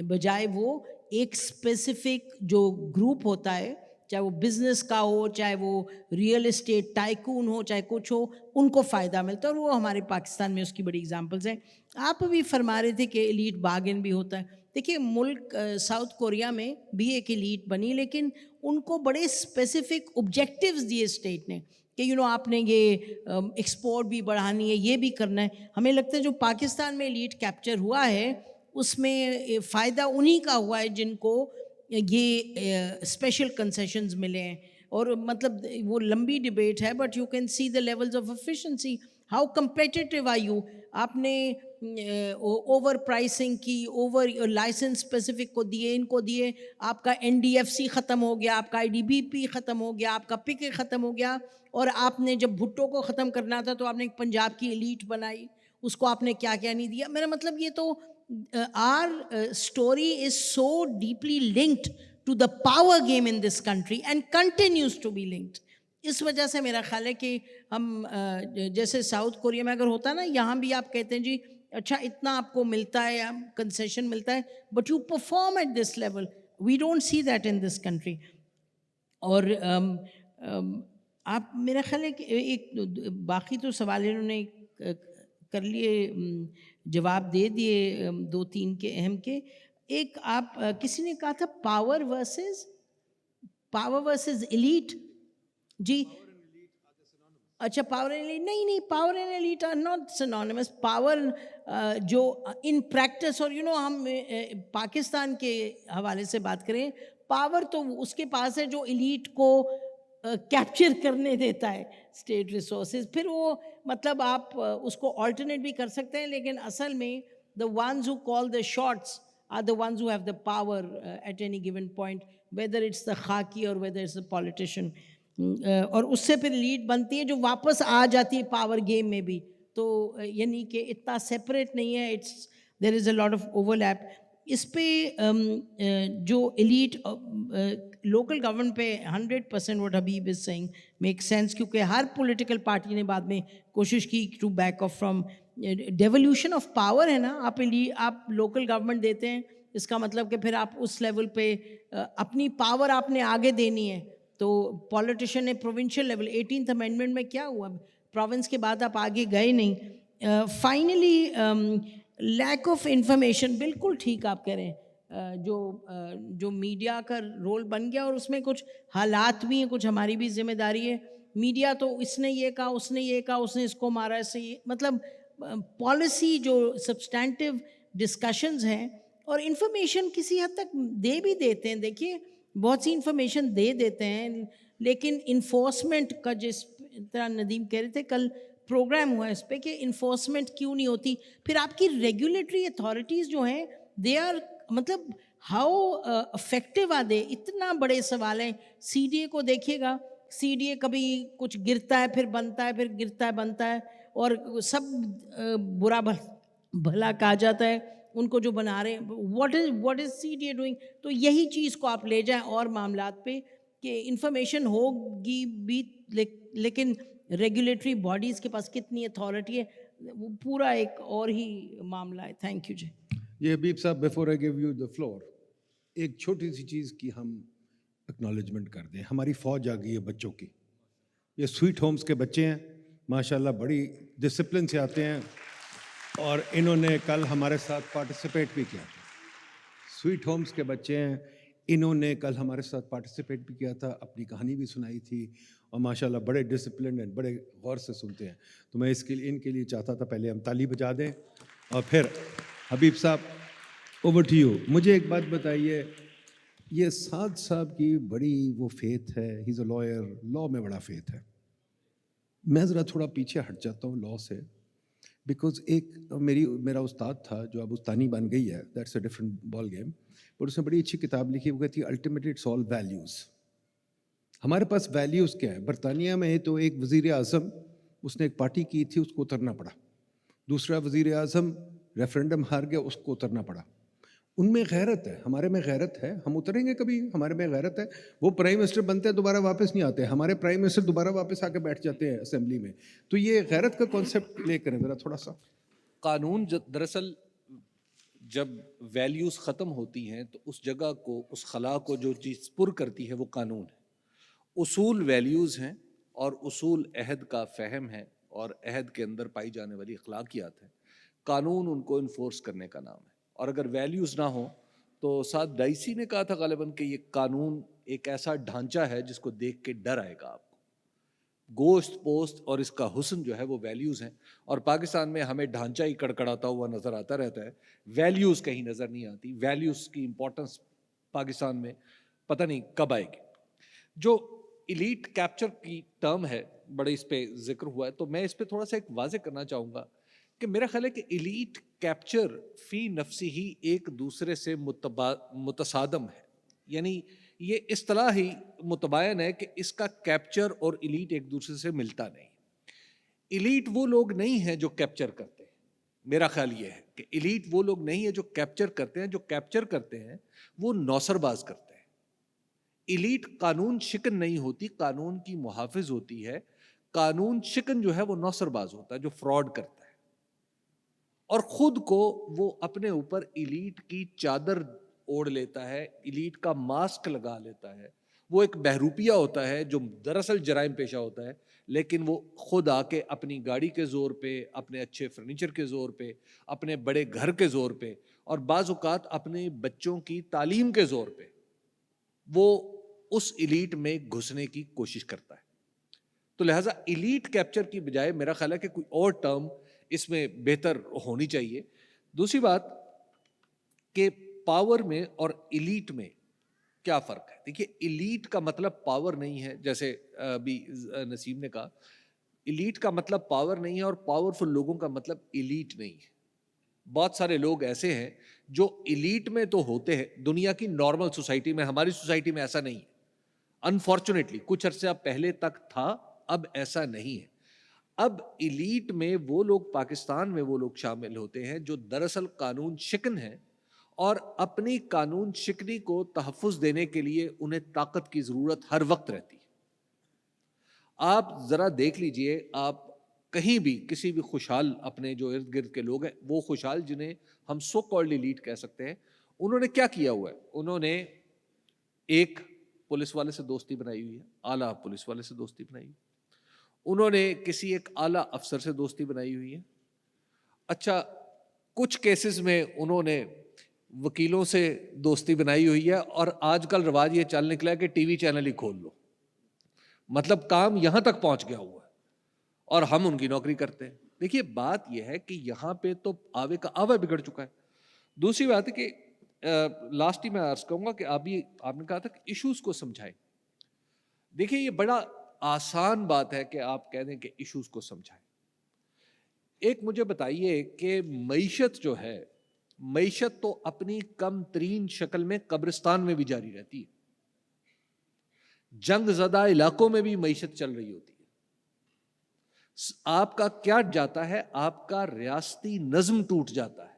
بجائے وہ ایک اسپیسیفک جو گروپ ہوتا ہے، چاہے وہ بزنس کا ہو، چاہے وہ ریئل اسٹیٹ ٹائکون ہو، چاہے کچھ ہو، ان کو فائدہ ملتا ہے. اور وہ ہمارے پاکستان میں اس کی بڑی ایگزامپلز ہیں. آپ بھی فرما رہے تھے کہ ایلیٹ بارگن بھی ہوتا ہے. دیکھیے ملک ساؤتھ کوریا میں بھی ایک ایلیٹ بنی، لیکن ان کو بڑے اسپیسیفک آبجیکٹیوز دیے اسٹیٹ نے کہ آپ نے یہ ایکسپورٹ بھی بڑھانی ہے، یہ بھی کرنا ہے. ہمیں لگتا ہے جو پاکستان میں ایلیٹ کیپچر ہوا ہے اس میں فائدہ انہی کا ہوا ہے جن کو یہ اسپیشل کنسیشنز ملے ہیں. اور مطلب وہ لمبی ڈبیٹ ہے، but you can see the levels of efficiency. How competitive are you? آپ نے اوور پرائسنگ کی، اوور لائسنس اسپیسیفک کو دیے، ان کو دیے، آپ کا NDFC ختم ہو گیا، آپ کا IDBP ختم ہو گیا، آپ کا PIK ختم ہو گیا. اور آپ نے جب بھٹو کو ختم کرنا تھا تو آپ نے ایک پنجاب کی ایلیٹ بنائی، اس کو آپ نے کیا کیا نہیں دیا. میرا مطلب یہ تو our story is so deeply linked to the power game in this country and continues to be linked. اس وجہ سے میرا خیال ہے کہ ہم جیسے ساؤتھ کوریا میں اگر ہوتا نا، یہاں بھی آپ کہتے ہیں جی اچھا اتنا آپ کو ملتا ہے، کنسیشن ملتا ہے، but you perform at this level. We don't see that in this country. اور آپ میرا خیال ہے کہ ایک باقی تو سوال انہوں نے کر لیے، جواب دے دیے 2-3 کے اہم کے. ایک آپ کسی نے کہا تھا پاور ورسز ایلیٹ. جی اچھا پاور اینڈ ایلیٹ نہیں، power and elite are not synonymous. Power جو ان پریکٹس، اور ہم پاکستان کے حوالے سے بات کریں، پاور تو اس کے پاس ہے جو ایلیٹ کو کیپچر کرنے دیتا ہے اسٹیٹ ریسورسز. پھر وہ مطلب آپ اس کو آلٹرنیٹ بھی کر سکتے ہیں، لیکن اصل میں the ones who call the shots are the ones who have the power at any given point, whether it's the khaki or whether it's the politician. اور اس سے پھر لیڈ بنتی ہے جو واپس آ جاتی ہے پاور گیم میں بھی. تو یعنی کہ اتنا سیپریٹ نہیں ہے، there is a lot of overlap. اس پہ جو ایلیٹ لوکل گورنمنٹ پہ 100% what Habib is seeing make sense, کیونکہ ہر پولیٹیکل پارٹی نے بعد میں کوشش کی to back off from devolution of power ہے نا. آپ لوکل گورنمنٹ دیتے ہیں, اس کا مطلب کہ پھر آپ اس لیول پہ اپنی پاور آپ نے آگے دینی ہے. تو پولیٹیشین نے پروونشل لیول 18th امینڈمنٹ میں کیا ہوا, پروونس کے بعد آپ آگے گئے نہیں. فائنلی لیک آف انفارمیشن, بالکل ٹھیک آپ کہہ رہے ہیں, جو میڈیا کا رول بن گیا, اور اس میں کچھ حالات بھی ہیں, کچھ ہماری بھی ذمہ داری ہے. میڈیا تو اس نے یہ کہا, اس نے یہ کہا, اس نے اس کو مارا, اس سے یہ, مطلب پالیسی جو سبسٹینٹیو ڈسکشنز ہیں, اور انفارمیشن کسی حد تک دے بھی دیتے ہیں. دیکھیے بہت سی انفارمیشن دے دیتے ہیں, لیکن انفورسمنٹ کا جس طرح ندیم کہہ رہے تھے کل پروگرام ہوا ہے اس پہ کہ انفورسمنٹ کیوں نہیں ہوتی. پھر آپ کی ریگولیٹری اتھارٹیز جو ہیں دے آر, مطلب ہاؤ افیکٹو آر دے, اتنا بڑے سوال ہیں. سی ڈی اے کو دیکھیے گا, سی ڈی اے کبھی کچھ گرتا ہے پھر بنتا ہے, پھر گرتا ہے بنتا ہے, اور سب برا بھلا کہا جاتا ہے ان کو جو بنا رہے ہیں. What is C D A doing? تو یہی چیز کو آپ لے جائیں اور معاملات پہ کہ انفارمیشن ہوگی بھی, لیکن ریگولیٹری باڈیز کے پاس کتنی اتھارٹی ہے, وہ پورا ایک اور ہی معاملہ ہے. تھینک یو جی.
یہ حبیب صاحب, before I give you the floor, ایک چھوٹی سی چیز کی ہم اکنالجمنٹ کر دیں. ہماری فوج آ گئی ہے بچوں کی. یہ سویٹ ہومز کے بچے ہیں, ماشاءاللہ بڑی ڈسپلن سے آتے ہیں, اور انہوں نے کل ہمارے ساتھ پارٹیسپیٹ بھی کیا. سویٹ ہومز کے بچے ہیں, انہوں نے کل ہمارے ساتھ پارٹیسپیٹ بھی کیا تھا, اپنی کہانی بھی سنائی تھی, اور ماشاءاللہ بڑے ڈسپلن ہیں, بڑے غور سے سنتے ہیں. تو میں اس کے لیے ان کے لیے چاہتا تھا پہلے ہم تالی بجا دیں, اور پھر حبیب صاحب اوور ٹو یو. مجھے ایک بات بتائیے, یہ سعد صاحب کی بڑی وہ فیتھ ہے, he is a lawyer, law میں بڑا فیتھ ہے. میں ذرا تھوڑا پیچھے ہٹ جاتا ہوں لاء سے, بیکاز ایک میرا استاد تھا جو اب استانی بن گئی ہے, that's a different ball game, اور اس نے بڑی اچھی کتاب لکھی, وہ کہتی ہے الٹیمیٹلی اٹس آل ویلیوز. ہمارے پاس ویلیوز کیا ہے؟ برطانیہ میں تو ایک وزیر اعظم, اس نے ایک پارٹی کی تھی, اس کو اترنا پڑا. دوسرا وزیر اعظم ریفرینڈم ہار گیا, اس کو اترنا پڑا. ان میں غیرت ہے, ہمارے میں غیرت ہے, ہم اتریں گے کبھی, ہمارے میں غیرت ہے. وہ پرائم منسٹر بنتے ہیں دوبارہ واپس نہیں آتے, ہمارے پرائم منسٹر دوبارہ واپس آ کے بیٹھ جاتے ہیں اسمبلی میں. تو یہ غیرت کا کانسیپٹ لے کریں ذرا تھوڑا سا.
قانون دراصل جب ویلیوز ختم ہوتی ہیں تو اس جگہ کو, اس خلا کو جو چیز پر کرتی ہے وہ قانون ہے. اصول ویلیوز ہیں, اور اصول عہد کا فہم ہے, اور عہد کے اندر پائی جانے والی اخلاقیات ہیں. قانون ان کو انفورس کرنے کا نام ہے. اور اگر ویلیوز نہ ہوں تو سعد ڈائسی نے کہا تھا غالباً کہ یہ قانون ایک ایسا ڈھانچہ ہے جس کو دیکھ کے ڈر آئے گا آپ کو. گوشت پوست اور اس کا حسن جو ہے وہ ویلیوز ہیں, اور پاکستان میں ہمیں ڈھانچہ ہی کڑکڑاتا ہوا نظر آتا رہتا ہے, ویلیوز کہیں نظر نہیں آتی. ویلیوز کی امپورٹنس پاکستان میں پتہ نہیں کب آئے گی. جو ایلیٹ کیپچر کی ٹرم ہے, بڑے اس پہ ذکر ہوا ہے, تو میں اس پہ تھوڑا سا ایک واضح کرنا چاہوں گا کہ میرا خیال ہے کہ ایلیٹ کیپچر فی نفسی ہی ایک دوسرے سے متصادم ہے. یعنی یہ اصطلاح ہی متباین ہے کہ اس کا کیپچر اور ایلیٹ ایک دوسرے سے ملتا نہیں. ایلیٹ وہ لوگ نہیں ہیں جو کیپچر کرتے ہیں. میرا خیال یہ ہے کہ ایلیٹ وہ لوگ نہیں ہیں جو کیپچر کرتے ہیں. جو کیپچر کرتے ہیں وہ نوسر باز کرتے ہیں. ایلیٹ قانون شکن نہیں ہوتی, قانون کی محافظ ہوتی ہے. قانون شکن جو ہے وہ نوسر باز ہوتا ہے, جو فراڈ کرتا ہے, اور خود کو وہ اپنے اوپر ایلیٹ کی چادر اوڑھ لیتا ہے, ایلیٹ کا ماسک لگا لیتا ہے. وہ ایک بہروپیہ ہوتا ہے جو دراصل جرائم پیشہ ہوتا ہے, لیکن وہ خود آ کے اپنی گاڑی کے زور پہ, اپنے اچھے فرنیچر کے زور پہ, اپنے بڑے گھر کے زور پہ, اور بعض اوقات اپنے بچوں کی تعلیم کے زور پہ وہ اس ایلیٹ میں گھسنے کی کوشش کرتا ہے. تو لہٰذا ایلیٹ کیپچر کی بجائے میرا خیال ہے کہ کوئی اور ٹرم اس میں بہتر ہونی چاہیے. دوسری بات کہ پاور میں اور ایلیٹ میں کیا فرق ہے. دیکھیے, ایلیٹ کا مطلب پاور نہیں ہے, جیسے ابھی نسیم نے کہا, ایلیٹ کا مطلب پاور نہیں ہے, اور پاورفل لوگوں کا مطلب ایلیٹ نہیں ہے. بہت سارے لوگ ایسے ہیں جو ایلیٹ میں تو ہوتے ہیں دنیا کی نارمل سوسائٹی میں, ہماری سوسائٹی میں ایسا نہیں ہے. انفارچونیٹلی کچھ عرصہ پہلے تک تھا, اب ایسا نہیں ہے. اب ایلیٹ میں وہ لوگ, پاکستان میں وہ لوگ شامل ہوتے ہیں جو دراصل قانون شکن ہیں اور اپنی قانون شکنی کو تحفظ دینے کے لیے انہیں طاقت کی ضرورت ہر وقت رہتی ہے. آپ ذرا دیکھ لیجئے, آپ کہیں بھی کسی بھی خوشحال اپنے جو ارد گرد کے لوگ ہیں, وہ خوشحال جنہیں ہم سو کالڈ ایلیٹ کہہ سکتے ہیں, انہوں نے کیا کیا ہوا ہے؟ انہوں نے ایک پولیس والے سے دوستی بنائی ہوئی ہے, اعلیٰ پولیس والے سے دوستی بنائی ہوئی, انہوں نے کسی ایک اعلیٰ افسر سے دوستی بنائی ہوئی ہے. اچھا, کچھ کیسز میں انہوں نے وکیلوں سے دوستی بنائی ہوئی ہے, اور آج کل رواج یہ چل نکلا ہے کہ ٹی وی چینل ہی کھول لو. مطلب کام یہاں تک پہنچ گیا ہوا ہے اور ہم ان کی نوکری کرتے ہیں. دیکھیے بات یہ ہے کہ یہاں پہ تو آوے کا آوا بگڑ چکا ہے. دوسری بات ہے کہ لاسٹ ہی میں عرض کروں گا کہ آپ نے کہا تھا کہ ایشوز کو سمجھائیں. دیکھیے یہ بڑا آسان بات ہے کہ آپ کہہ دیں کہ ایشوز کو سمجھائیں. ایک مجھے بتائیے کہ معیشت جو ہے, معیشت تو اپنی کم ترین شکل میں قبرستان میں بھی جاری رہتی ہے, جنگ زدہ علاقوں میں بھی معیشت چل رہی ہوتی ہے. آپ کا کیا جاتا ہے؟ آپ کا ریاستی نظم ٹوٹ جاتا ہے.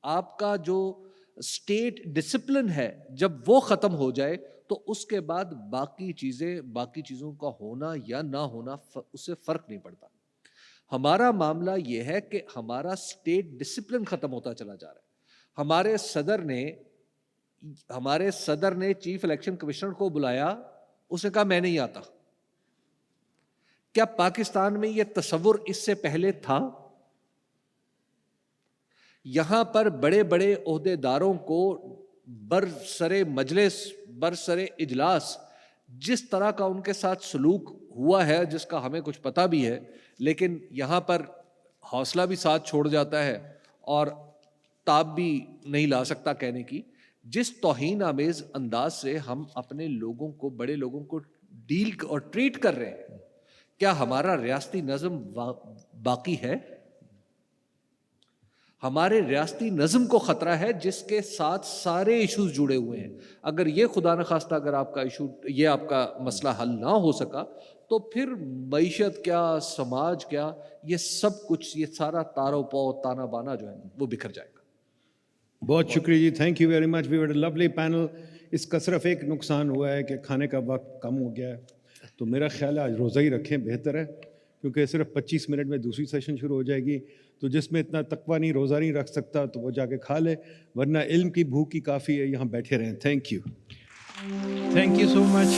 آپ کا جو اسٹیٹ ڈسپلن ہے جب وہ ختم ہو جائے تو اس کے بعد باقی چیزوں کا ہونا یا نہ ہونا اس سے فرق نہیں پڑتا. ہمارا معاملہ یہ ہے کہ ہمارا اسٹیٹ ڈسپلن ختم ہوتا چلا جا رہا ہے. ہمارے صدر نے چیف الیکشن کمشنر کو بلایا, اس نے کہا میں نہیں آتا. کیا پاکستان میں یہ تصور اس سے پہلے تھا؟ یہاں پر بڑے بڑے عہدیداروں کو برسر مجلس, برسر اجلاس جس طرح کا ان کے ساتھ سلوک ہوا ہے, جس کا ہمیں کچھ پتہ بھی ہے, لیکن یہاں پر حوصلہ بھی ساتھ چھوڑ جاتا ہے اور تاب بھی نہیں لا سکتا کہنے کی, جس توہین آمیز انداز سے ہم اپنے لوگوں کو, بڑے لوگوں کو ڈیل اور ٹریٹ کر رہے ہیں. کیا ہمارا ریاستی نظم باقی ہے؟ ہمارے ریاستی نظم کو خطرہ ہے جس کے ساتھ سارے ایشوز جڑے ہوئے ہیں. اگر یہ خدا نخواستہ اگر آپ کا ایشو, یہ آپ کا مسئلہ حل نہ ہو سکا تو پھر معیشت کیا, سماج کیا, یہ سب کچھ, یہ سارا تارو پو تانا بانا جو ہے وہ بکھر جائے گا.
بہت شکریہ جی, thank you very much. We had a lovely panel. اس کا صرف ایک نقصان ہوا ہے کہ کھانے کا وقت کم ہو گیا ہے, تو میرا خیال ہے آج روزہ ہی رکھیں بہتر ہے, کیونکہ صرف 25 منٹ میں دوسری سیشن شروع ہو جائے گی. تو جس میں اتنا تقویٰ نہیں, روزہ نہیں رکھ سکتا, تو وہ جا کے کھا لے, ورنہ علم کی بھوک ہی کافی ہے. یہاں بیٹھے رہیں. Thank you.
Thank you so much.